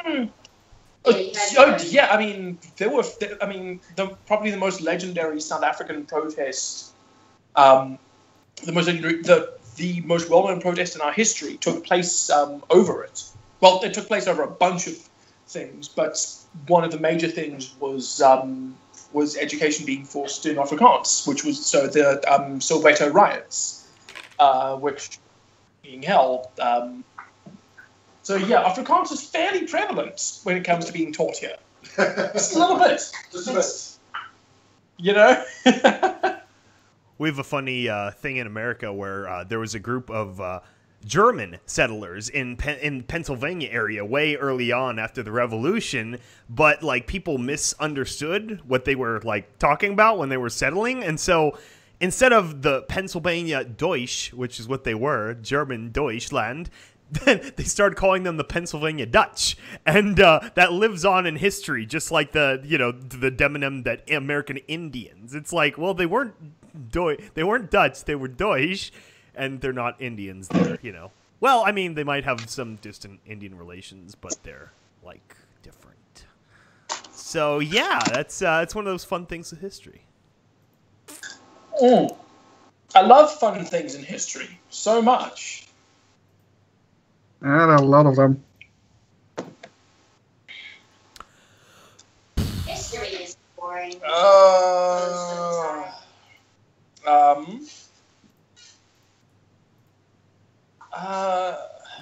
Yeah, I mean, probably the most legendary South African protest, the most well-known protest in our history took place over it. Well, it took place over a bunch of things, but one of the major things was education being forced in Afrikaans, which was the Soweto riots, which being held. So yeah, Afrikaans is fairly prevalent when it comes to being taught here. Just a little bit. Just a bit. You know? We have a funny thing in America where there was a group of German settlers in Pennsylvania area way early on after the Revolution, but like people misunderstood what they were like talking about when they were settling, and so instead of the Pennsylvania Deutsch, which is what they were, German Deutschland, then they started calling them the Pennsylvania Dutch, and that lives on in history, just like the demonym that American Indians. It's like, well, they weren't Dutch, they were Deutsch, and they're not Indians. They're well, I mean, they might have some distant Indian relations, but they're like different. So yeah, that's one of those fun things of history. I love fun things in history so much. There are a lot of them. boring.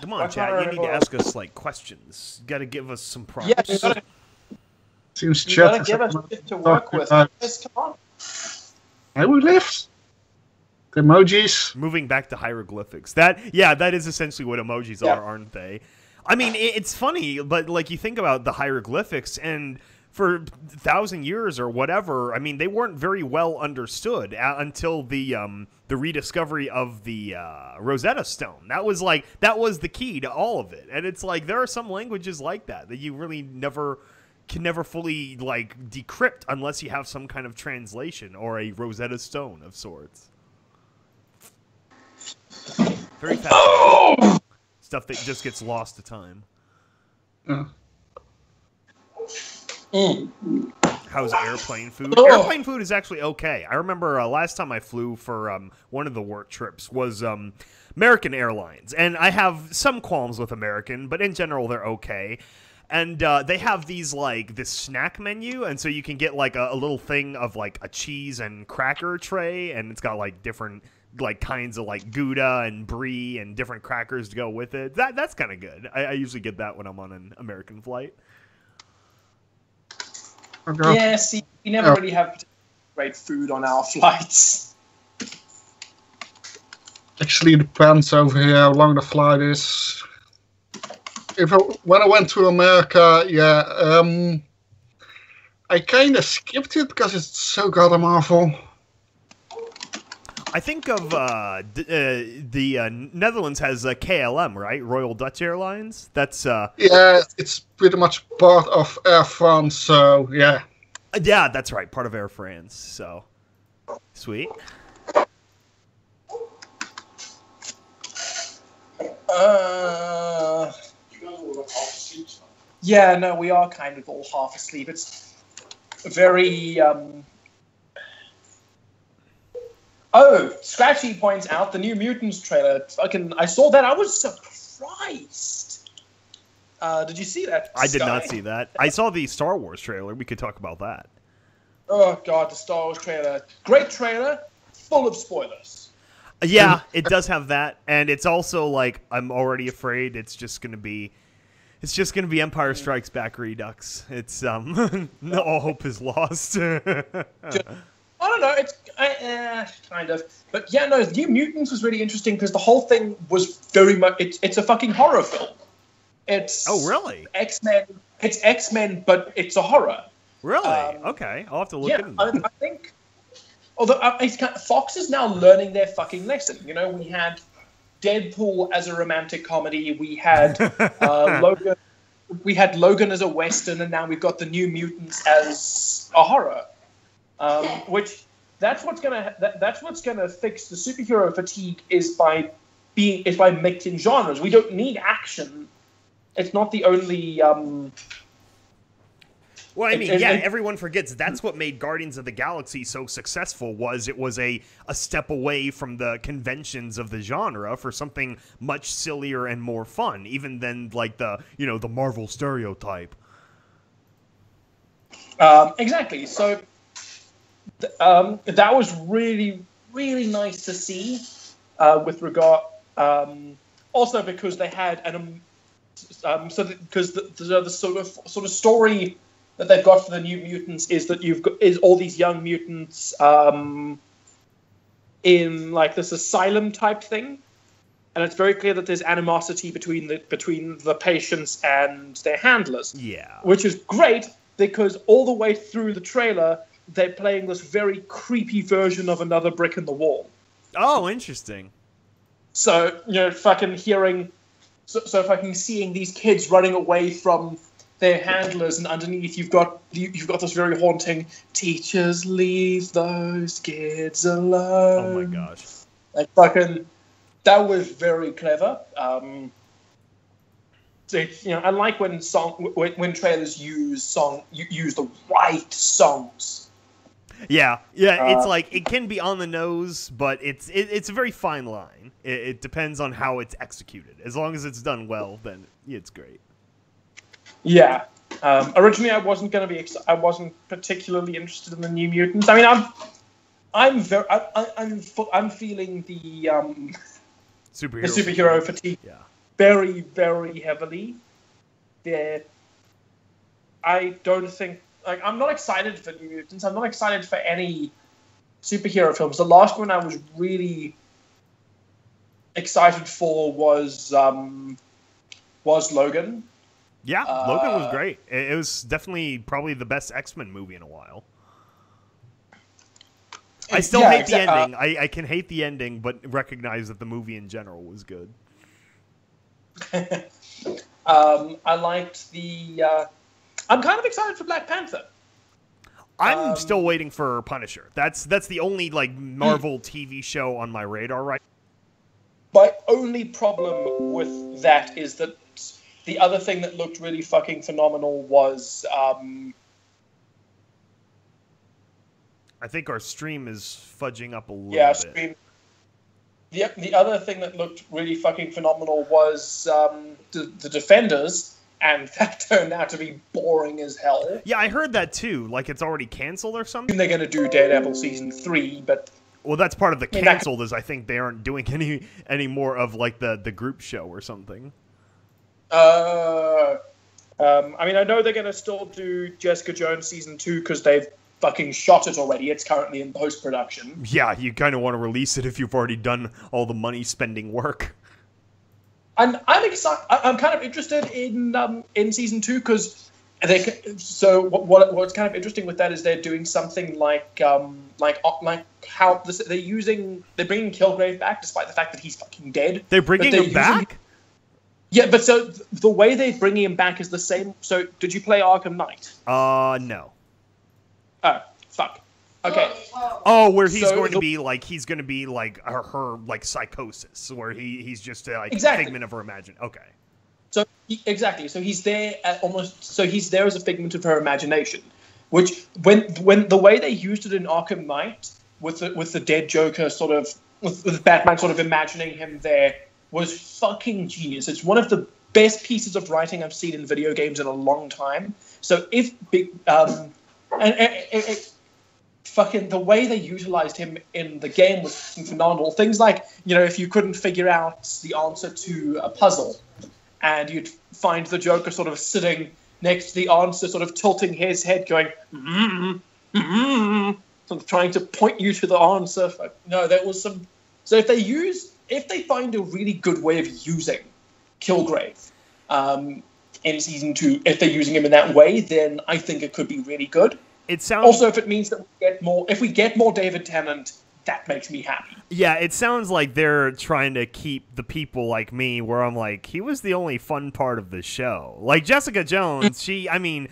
Come on, chat. You need to ask us like questions. You got to give us some prompts. Yeah, you gotta Seems chat give us shit to work with. Just come on. I will lift. The emojis. Moving back to hieroglyphics. That is essentially what emojis are, aren't they? I mean, it's funny, but like you think about the hieroglyphics, and for 1,000 years or whatever, I mean, they weren't very well understood until the rediscovery of the Rosetta Stone. That was the key to all of it. And it's like there are some languages like that you really can never fully like decrypt unless you have some kind of translation or a Rosetta Stone of sorts. Very fascinating. Stuff that just gets lost to time. How's airplane food? Airplane food is actually okay. I remember last time I flew for one of the work trips was American Airlines. And I have some qualms with American, but in general they're okay. And they have this snack menu, and so you can get like a little thing of like a cheese and cracker tray, and it's got like different like kinds of like Gouda and Brie and different crackers to go with it. That's kind of good. I usually get that when I'm on an American flight. Yeah, see, we never really have great food on our flights. Actually, it depends over here how long the flight is. When I went to America, I kind of skipped it because it's so goddamn awful. I think of the Netherlands has KLM, right? Royal Dutch Airlines. That's yeah, it's pretty much part of Air France. So yeah. Yeah, that's right. Part of Air France. So sweet. Yeah, no, we are kind of all half asleep. It's very Oh, Scratchy points out the New Mutants trailer. I saw that. I was surprised. Did you see that? I did not see that. I saw the Star Wars trailer. We could talk about that. Oh, God, the Star Wars trailer. Great trailer, full of spoilers. Yeah, it does have that. And it's also like, I'm already afraid it's just going to be Empire Strikes Back Redux. It's, all hope is lost. I don't know. It's kind of, but yeah, no. New Mutants was really interesting because the whole thing was very much. It's a fucking horror film. It's really X-Men. It's X-Men, but it's a horror. Really? Okay, I'll have to look into that. I think. Although Fox is now learning their fucking lesson. You know, we had Deadpool as a romantic comedy. We had Logan. We had Logan as a western, and now we've got the New Mutants as a horror. Which that's what's gonna fix the superhero fatigue is by mixing genres. We don't need action. It's not the only. Well, I mean, everyone forgets that's what made Guardians of the Galaxy so successful. It was a step away from the conventions of the genre for something much sillier and more fun, even than like the Marvel stereotype. Exactly. So. That was really, really nice to see. With regard, also because they had because the sort of story that they've got for the New Mutants is that is all these young mutants in like this asylum type thing, and it's very clear that there's animosity between the patients and their handlers. Yeah, which is great because all the way through the trailer. They're playing this very creepy version of Another Brick in the Wall. Oh, interesting. So, fucking hearing... So fucking seeing these kids running away from their handlers, and underneath you've got this very haunting, teachers leave those kids alone. Oh my gosh. Like, fucking... That was very clever. So, I like when trailers use the right songs. Yeah, it's like it can be on the nose, but it's a very fine line. It depends on how it's executed. As long as it's done well, then it's great. Yeah, Originally, I wasn't going to be. I wasn't particularly interested in the New Mutants. I mean, I'm feeling the superhero fatigue very, very heavily. I don't think I'm not excited for New Mutants. I'm not excited for any superhero films. The last one I was really excited for was Logan. Yeah, Logan was great. It was definitely probably the best X-Men movie in a while. I still hate the ending. I can hate the ending, but recognize that the movie in general was good. I liked the... I'm kind of excited for Black Panther. I'm still waiting for Punisher. That's the only Marvel TV show on my radar right now. My only problem with that is that the other thing that looked really fucking phenomenal was... I think our stream is fudging up a little bit. The other thing that looked really fucking phenomenal was the Defenders, and that turned out to be boring as hell. Yeah, I heard that too. Like it's already canceled or something. They're going to do Daredevil season 3, but well, that's part of the canceled. Is I think they aren't doing any more of the group show or something. I mean, I know they're going to still do Jessica Jones season 2 because they've fucking shot it already. It's currently in post-production. Yeah, you kind of want to release it if you've already done all the money-spending work. And I'm excited. I'm kind of interested in season 2 because what's kind of interesting with that is they're doing something like how they're bringing Kilgrave back despite the fact that he's fucking dead. They're bringing him back? Yeah, but so the way they're bringing him back is the same. So did you play Arkham Knight? No. Oh, fuck. Okay. Oh, where he's going to be her psychosis, where he's just a figment of her imagination. Okay. So exactly. So he's there he's there as a figment of her imagination, which when the way they used it in Arkham Knight with the dead Joker sort of with Batman sort of imagining him there was fucking genius. It's one of the best pieces of writing I've seen in video games in a long time. So if fucking the way they utilized him in the game was phenomenal. Things like, if you couldn't figure out the answer to a puzzle and you'd find the Joker sort of sitting next to the answer, sort of tilting his head going, sort of trying to point you to the answer. No, there was some... So if they find a really good way of using Kilgrave in season 2, if they're using him in that way, then I think it could be really good. It sounds... Also, if it means that we get more David Tennant, that makes me happy. Yeah, it sounds like they're trying to keep the people like me, where I'm like, he was the only fun part of the show. Like Jessica Jones, maybe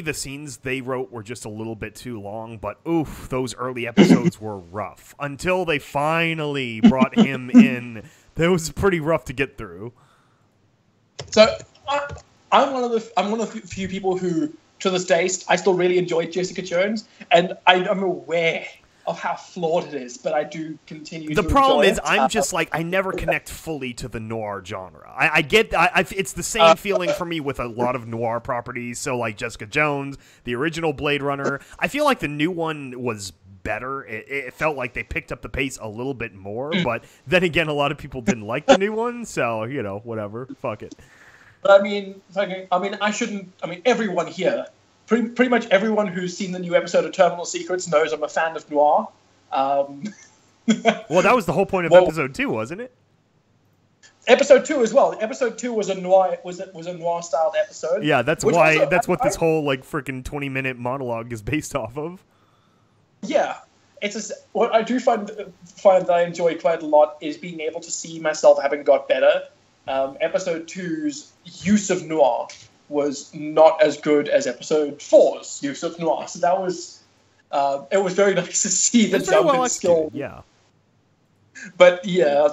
the scenes they wrote were just a little bit too long, but oof, those early episodes were rough. Until they finally brought him in, that was pretty rough to get through. So I'm one of the few people who, to this day, I still really enjoy Jessica Jones, and I'm aware of how flawed it is, but I do continue to enjoy it. The problem is, I'm just I never connect fully to the noir genre. I get, it's the same feeling for me with a lot of noir properties, so like Jessica Jones, the original Blade Runner. I feel like the new one was better. It felt like they picked up the pace a little bit more, but then again, a lot of people didn't like the new one, so, whatever. Fuck it. But everyone here, pretty much everyone who's seen the new episode of Terminal Secrets knows I'm a fan of noir. Well, that was the whole point of episode 2, wasn't it? Episode 2 as well. Episode 2 was a noir styled episode. Yeah, that's what this whole freaking 20-minute monologue is based off of. Yeah, what I do find that I enjoy quite a lot is being able to see myself having got better. Episode 2's use of noir was not as good as episode 4's use of noir. So that was, it was very nice to see the jump in skill. Yeah. But yeah,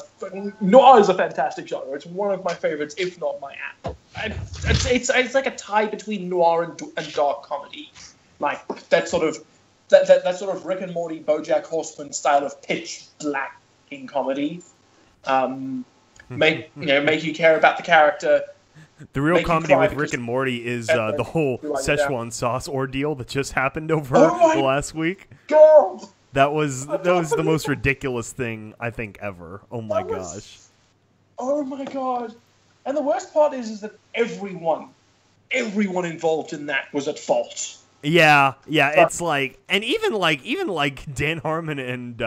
noir is a fantastic genre. It's one of my favorites, if not my app. It's like a tie between noir and dark comedy, like that sort of Rick and Morty, BoJack Horseman style of pitch black in comedy. Make you care about the character, The real make you comedy cry with Rick because- and Morty is and the whole you write it down. Szechuan sauce ordeal that just happened over Oh my the last week. God! That was I can't the most believe it. ridiculous thing I think ever. Oh my That was- gosh. Oh my God! And the worst part is that everyone involved in that was at fault. Yeah, it's like, and even like Dan Harmon and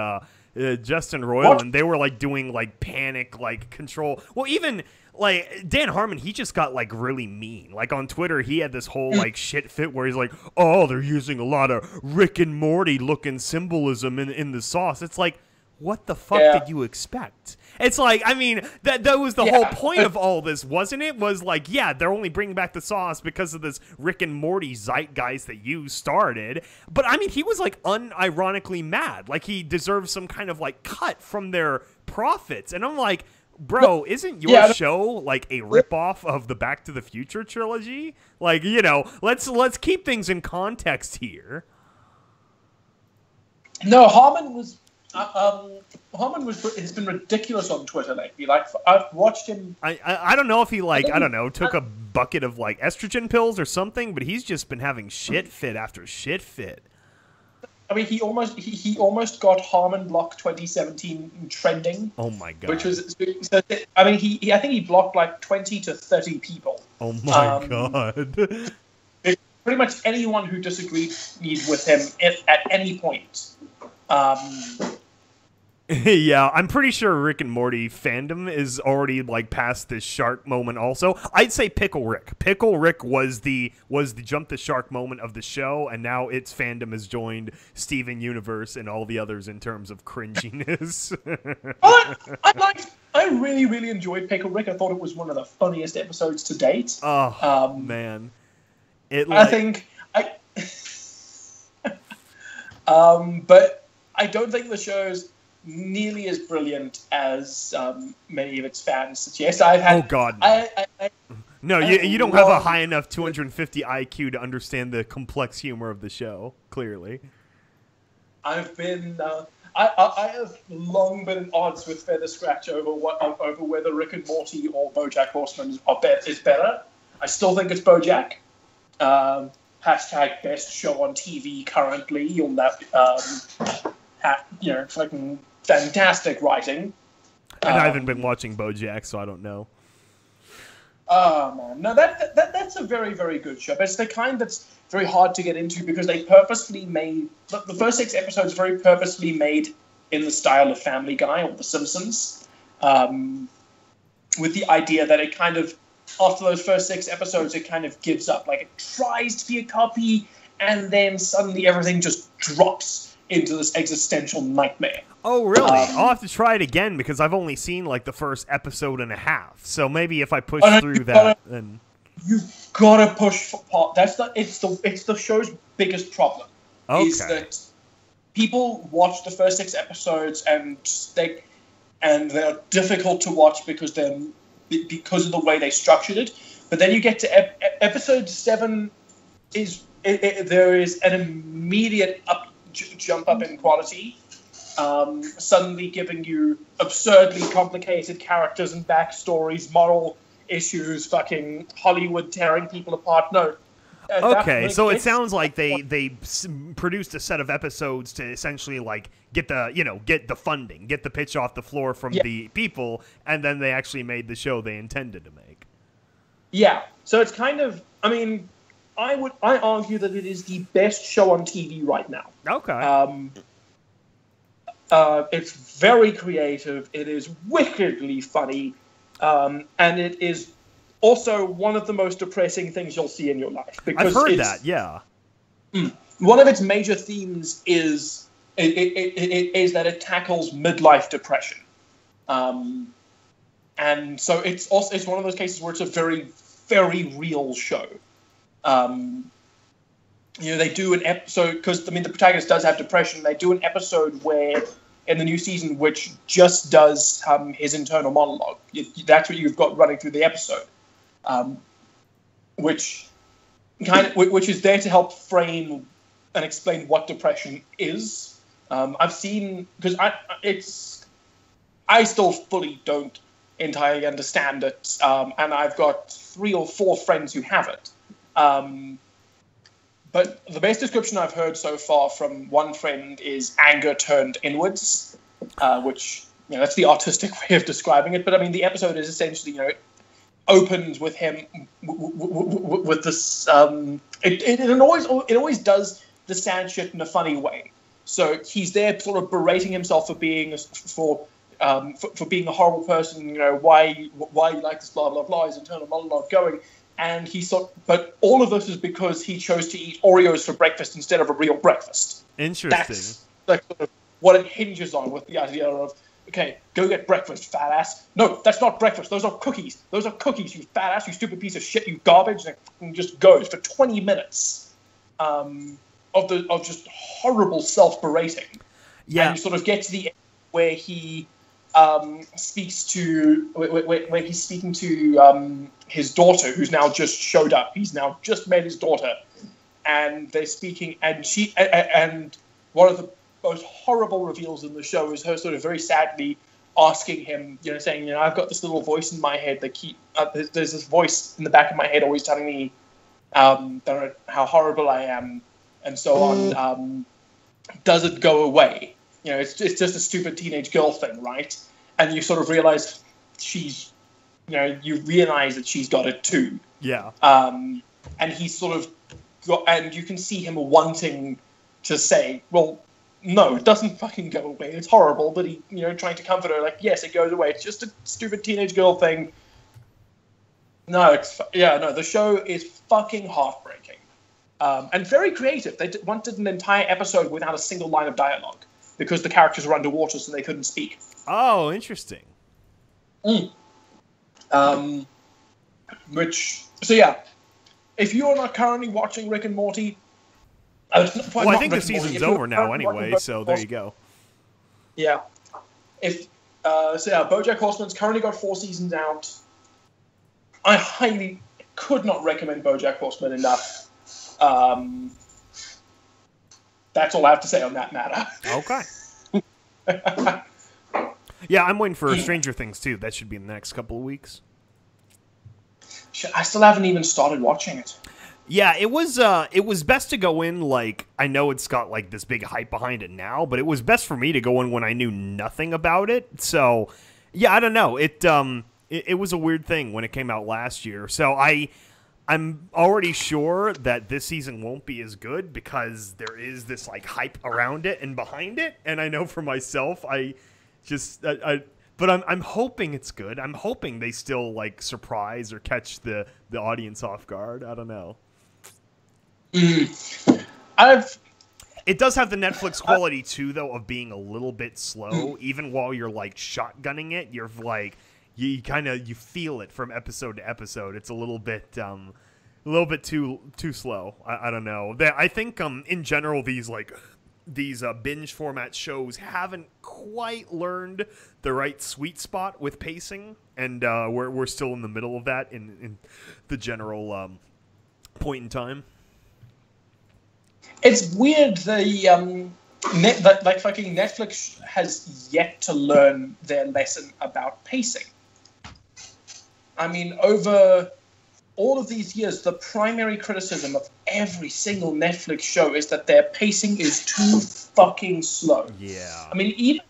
Justin Roiland, they were like doing like panic like control. Well, even like Dan Harmon, he just got like really mean. Like on Twitter, he had this whole like shit fit where he's like, "Oh, they're using a lot of Rick and Morty looking symbolism in the sauce." It's like, what the fuck did you expect? It's like, I mean, that was the whole point of all this, wasn't it? Was like, yeah, they're only bringing back the sauce because of this Rick and Morty zeitgeist that you started. But I mean, he was like unironically mad. Like he deserves some kind of like cut from their profits. And I'm like, bro, isn't your show like a ripoff of the Back to the Future trilogy? Like, you know, let's keep things in context here. No, Harmon has been ridiculous on Twitter lately. Like I've watched him. I don't know if he like I don't know took a bucket of like estrogen pills or something, but he's just been having shit fit after shit fit. I mean, he almost got Harmon Block 2017 trending. Oh my god! Which was, I mean, I think he blocked like 20 to 30 people. Oh my god! Pretty much anyone who disagreed with him at any point. Yeah, I'm pretty sure Rick and Morty fandom is already like past this shark moment. Also, I'd say Pickle Rick. Pickle Rick was the jump the shark moment of the show, and now its fandom has joined Steven Universe and all the others in terms of cringiness. I really, really enjoyed Pickle Rick. I thought it was one of the funniest episodes to date. Oh man, I think but I don't think the show's nearly as brilliant as many of its fans suggest. Oh God! No, you don't have a high enough 250 IQ to understand the complex humor of the show. Clearly, I've been. I have long been at odds with Feather Scratch over whether Rick and Morty or BoJack Horseman is better. I still think it's BoJack. Hashtag best show on TV currently. You'll know. Fucking fantastic writing. And I haven't been watching BoJack, so I don't know. Oh man, no, that's a very, very good show. But it's the kind that's very hard to get into because they purposely made the first 6 episodes very purposely made in the style of Family Guy or The Simpsons, with the idea that it kind of after those first 6 episodes it kind of gives up, like it tries to be a copy, and then suddenly everything just drops into this existential nightmare. Oh, really? I'll have to try it again because I've only seen like the first episode and a half. So maybe if I push through that, then you've got to push for part. It's the show's biggest problem. Okay. Is that people watch the first 6 episodes and they're difficult to watch because of the way they structured it. But then you get to episode 7, there is an immediate jump up in quality, suddenly giving you absurdly complicated characters and backstories, moral issues, fucking Hollywood tearing people apart. No. Okay, so it sounds like they produced a set of episodes to essentially like get the funding, get the pitch off the floor from the people, and then they actually made the show they intended to make. Yeah, so it's kind of, I mean, I argue that it is the best show on TV right now. Okay. It's very creative. It is wickedly funny, and it is also one of the most depressing things you'll see in your life. Because I've heard that. Yeah. One of its major themes is that it tackles midlife depression, and so it's one of those cases where it's a very, very real show. They do an episode because the protagonist does have depression. They do an episode where in the new season, which just does his internal monologue. That's what you've got running through the episode, which is there to help frame and explain what depression is. I've seen because I still fully don't entirely understand it, and I've got 3 or 4 friends who have it. But the best description I've heard so far from one friend is anger turned inwards, which, that's the artistic way of describing it. But I mean, the episode is essentially, it opens with him with this. It always does the sad shit in a funny way. So he's there, sort of berating himself for being being a horrible person. Why you like this, blah blah blah. His internal monologue going. And but all of this is because he chose to eat Oreos for breakfast instead of a real breakfast. Interesting. That's sort of what it hinges on, with the idea of, okay, go get breakfast, fat ass. No, that's not breakfast. Those are cookies. Those are cookies, you fat ass, you stupid piece of shit, you garbage. And just goes for 20 minutes of just horrible self-berating. Yeah. And you sort of get to the end where he speaks to where he's speaking to his daughter, who's now just showed up. He's now just met his daughter, and they're speaking. And one of the most horrible reveals in the show is her sort of very sadly asking him, saying, I've got this little voice in my head that there's this voice in the back of my head always telling me how horrible I am, and so on. Does it go away? It's just a stupid teenage girl thing, right? And you sort of realize you realize that she's got it too. Yeah. And he's sort of and you can see him wanting to say, well, no, it doesn't fucking go away. It's horrible, but he, trying to comfort her, like, yes, it goes away. It's just a stupid teenage girl thing. No, the show is fucking heartbreaking. And very creative. They once did an entire episode without a single line of dialogue, because the characters were underwater, so they couldn't speak. Oh, interesting. If you're not currently watching Rick and Morty... I think the season's over now anyway, so there you go. Yeah. BoJack Horseman's currently got 4 seasons out. I highly could not recommend BoJack Horseman enough. That's all I have to say on that matter. Okay. Yeah, I'm waiting for Stranger Things too. That should be in the next couple of weeks. I still haven't even started watching it. Yeah, it was best to go in, like, I know it's got like this big hype behind it now, but it was best for me to go in when I knew nothing about it. So, yeah, I don't know. It was a weird thing when it came out last year. So I'm already sure that this season won't be as good because there is this like hype around it and behind it, and I know for myself, but I'm hoping it's good. I'm hoping they still like surprise or catch the audience off guard. I don't know. It does have the Netflix quality too, though, of being a little bit slow. Even while you're like shotgunning it, you're like you feel it from episode to episode. It's a little bit too slow. I don't know. I think in general these binge format shows haven't quite learned the right sweet spot with pacing, and we're still in the middle of that in the general point in time. It's weird. Fucking Netflix has yet to learn their lesson about pacing. I mean, over all of these years, the primary criticism of every single Netflix show is that their pacing is too fucking slow. Yeah. I mean, even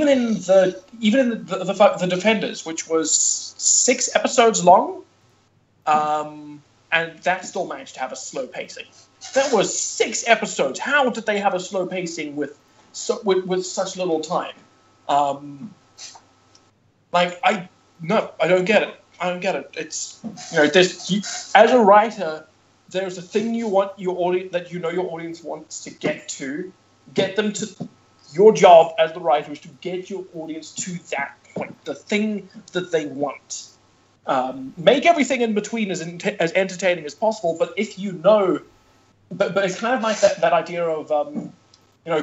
in the Defenders, which was 6 episodes long, and that still managed to have a slow pacing. That was 6 episodes. How did they have a slow pacing with such little time? I don't get it. It's as a writer, there's a thing you want your audience your audience wants to get to. Get them to. Your job as the writer is to get your audience to that point, the thing that they want. Make everything in between as entertaining as possible. But if but it's kind of like that idea of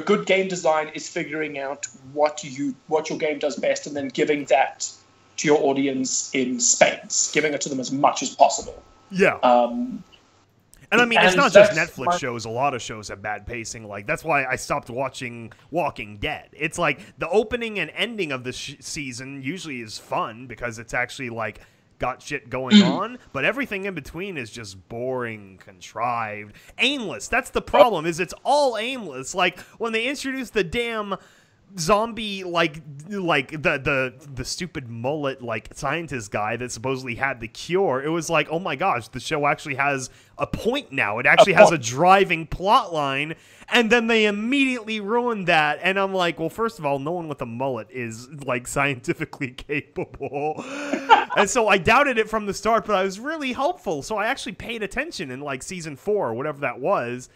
good game design is figuring out what your game does best, and then giving that to your audience in spades, giving it to them as much as possible. Yeah. And I mean, it's And not just that's Netflix shows. A lot of shows have bad pacing. Like, that's why I stopped watching Walking Dead. It's like the opening and ending of the season usually is fun because it's actually like got shit going on, but everything in between is just boring, contrived, aimless. That's the problem, is it's all aimless. Like, when they introduce the damn zombie, like the stupid mullet, like, scientist guy that supposedly had the cure, it was like, oh my gosh, the show actually has a point now. It actually has a driving plot line, and then they immediately ruined that. And I'm like, well, first of all, no one with a mullet is, like, scientifically capable. And so I doubted it from the start, but I was really hopeful. So I actually paid attention in, like, season 4 or whatever that was.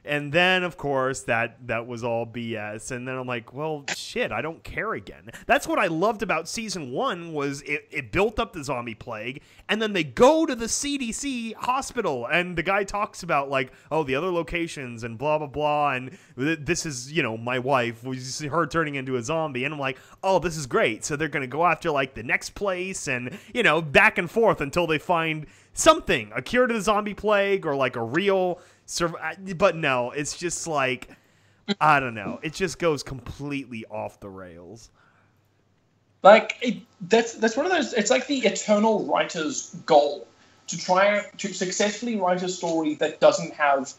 And then, of course, that was all BS. And then I'm like, well, shit, I don't care again. That's what I loved about season 1, was it built up the zombie plague, and then they go to the CDC hospital, and the guy talks about, like, oh, the other locations, and blah, blah, blah, and this is, you know, my wife. We see her turning into a zombie, and I'm like, oh, this is great. So they're going to go after, like, the next place, and, you know, back and forth until they find something, a cure to the zombie plague, or, like, a real... But no, it's just like, I don't know. It just goes completely off the rails. Like, that's one of those, it's like the eternal writer's goal, to try to successfully write a story that doesn't have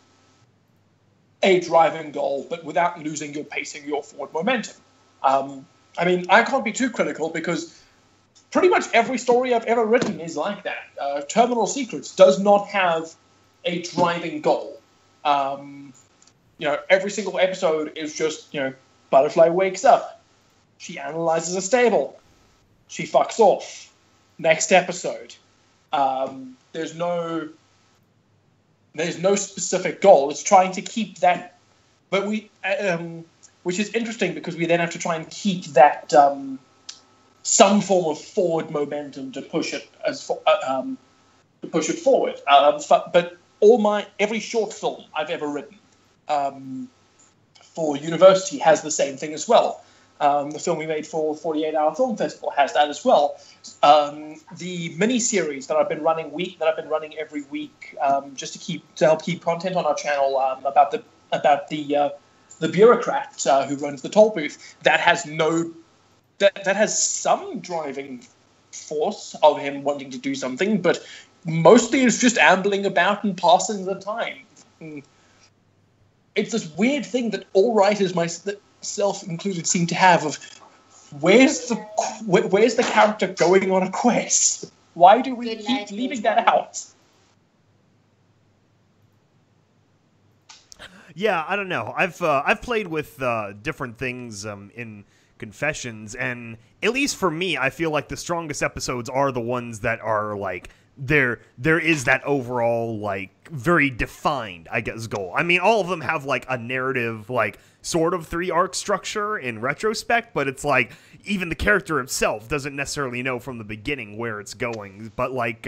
a driving goal, but without losing your pacing, your forward momentum. I mean, I can't be too critical, because pretty much every story I've ever written is like that. Terminal Secrets does not have a driving goal. You know, every single episode is just, you know, Butterfly wakes up, she analyzes a stable, she fucks off. Next episode. There's no specific goal. It's trying to keep that, but which is interesting, because we then have to try and keep that some form of forward momentum to push it forward. But every short film I've ever written for university has the same thing as well. The film we made for 48 Hour Film Festival has that as well. The mini-series that I've been running every week, just to help keep content on our channel, about the bureaucrat who runs the toll booth, that has that has some driving force of him wanting to do something, but mostly it's just ambling about and passing the time. It's this weird thing that all writers, myself included, seem to have of, where's the character going on a quest? Why do we keep leaving that out? Yeah, I don't know. I've played with different things in Confessions, and at least for me, I feel like the strongest episodes are the ones that are like, there is that overall, like, very defined, I guess, goal. I mean, all of them have, like, a narrative, like, sort of 3-arc structure in retrospect, but it's like, even the character himself doesn't necessarily know from the beginning where it's going. But, like,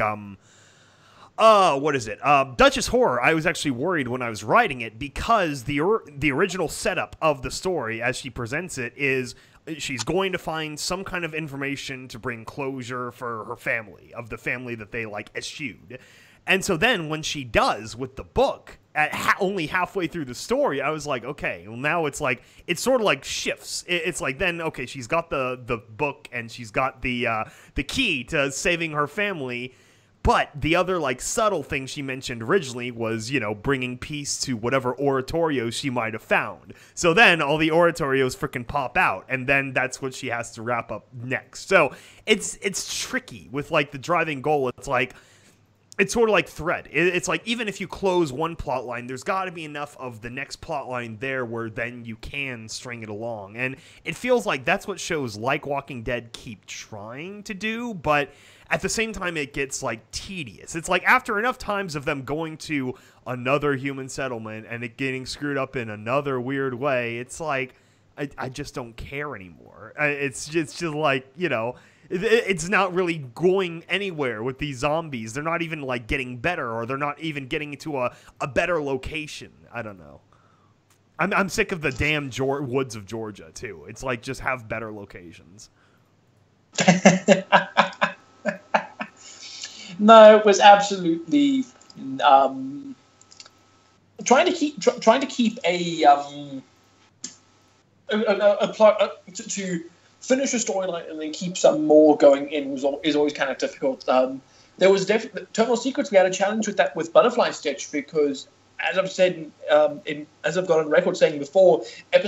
what is it? Duchess Horror, I was actually worried when I was writing it, because the original setup of the story, as she presents it, is she's going to find some kind of information to bring closure for her family, of the family that they, like, eschewed. And so then when she does with the book, at only halfway through the story, I was like, okay, well, now it's like, it sort of like shifts. It's like, then, okay, she's got the book, and she's got the key to saving her family. But the other, like, subtle thing she mentioned originally was, you know, bringing peace to whatever oratorios she might have found. So then all the oratorios freaking pop out, and then that's what she has to wrap up next. So it's tricky with, like, the driving goal. It's like, it's sort of like thread. It's like, even if you close one plot line, there's got to be enough of the next plot line there where then you can string it along. And it feels like that's what shows like Walking Dead keep trying to do, but at the same time, it gets, like, tedious. It's like, after enough times of them going to another human settlement and it getting screwed up in another weird way, it's like, I just don't care anymore. It's just like, you know, it's not really going anywhere with these zombies. They're not even, like, getting better, or they're not even getting to a better location. I don't know. I'm sick of the damn woods of Georgia, too. It's like, just have better locations. No, it was absolutely trying to keep a plot to finish a storyline and then keep some more going in is always kind of difficult. There was definitely Terminal Secrets. We had a challenge with that with Butterfly Stitch because, as I've said, as I've got on record saying before, a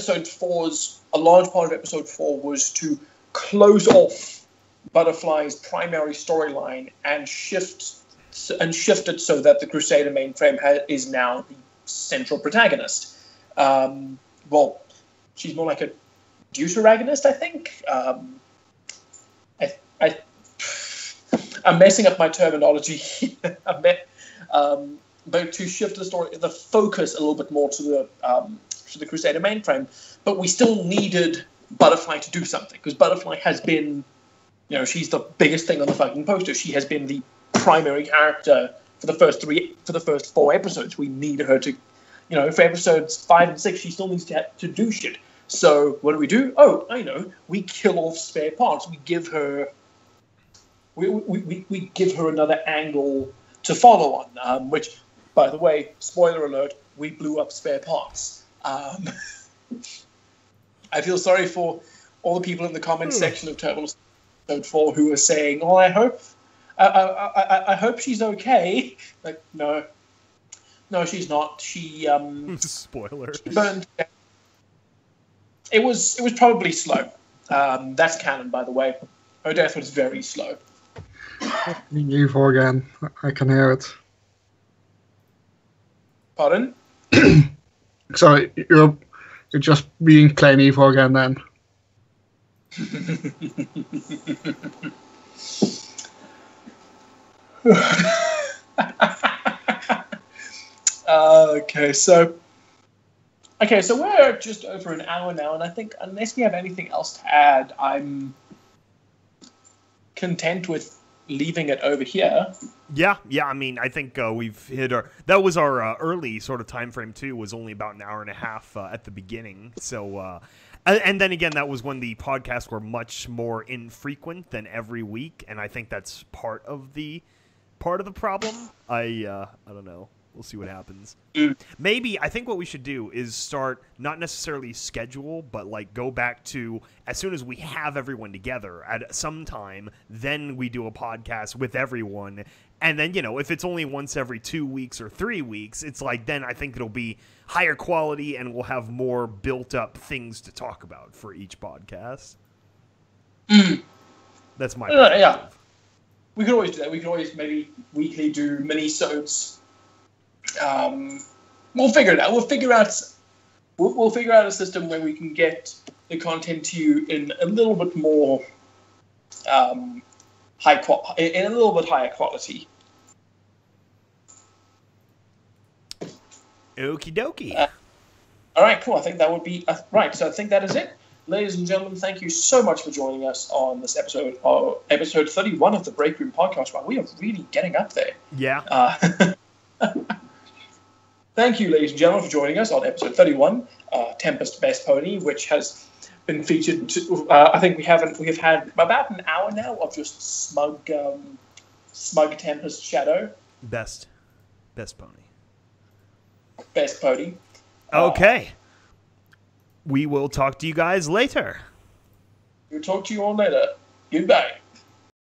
large part of episode 4 was to close off Butterfly's primary storyline and shift it so that the Crusader mainframe is now the central protagonist. Well, she's more like a deuteragonist, I think. I'm messing up my terminology. But to shift the focus a little bit more to the Crusader mainframe, but we still needed Butterfly to do something because Butterfly has been, she's the biggest thing on the fucking poster. She has been the primary character for the first 4 episodes. We need her to, for episodes 5 and 6, she still needs to do shit. So what do? Oh, I know. We kill off spare parts. We give her. We give her another angle to follow on. Which, by the way, spoiler alert: we blew up spare parts. I feel sorry for all the people in the comments section of Terminal Episode 4 who are saying, "Oh, I hope she's okay." Like, no, she's not. She spoiler. She burned. It was probably slow. That's canon, by the way. Her death was very slow. Evil again. I can hear it. Pardon? Sorry, you're just being plain evil again then. Okay, so we're just over an hour now, and I think unless we have anything else to add, I'm content with leaving it over here. Yeah. I mean, I think we've hit that was our early sort of time frame too. Was only about an hour and a half at the beginning. So, and then again, that was when the podcasts were much more infrequent than every week, and I think that's part of the problem. I don't know. We'll see what happens. Maybe I think what we should do is start not necessarily schedule, but like go back to as soon as we have everyone together at some time, then we do a podcast with everyone. And then, if it's only once every 2 weeks or 3 weeks, it's like then I think it'll be higher quality and we'll have more built up things to talk about for each podcast. That's my perspective. Yeah. We could always do that. We could always maybe weekly do mini-sodes. We'll figure it out. We'll figure out a system where we can get the content to you in a little bit more in a little bit higher quality. Okie dokie. All right, cool. I think that would be right. So I think that is it. Ladies and gentlemen, thank you so much for joining us on this episode 31 of the Breakroom podcast. Wow, we are really getting up there. Yeah. Thank you, ladies and gentlemen, for joining us on episode 31, Tempest Best Pony, which has been featured. I think we have had about an hour now of just smug Tempest Shadow. Best Pony. Best Pony. Okay. We will talk to you guys later. We'll talk to you all later. Goodbye.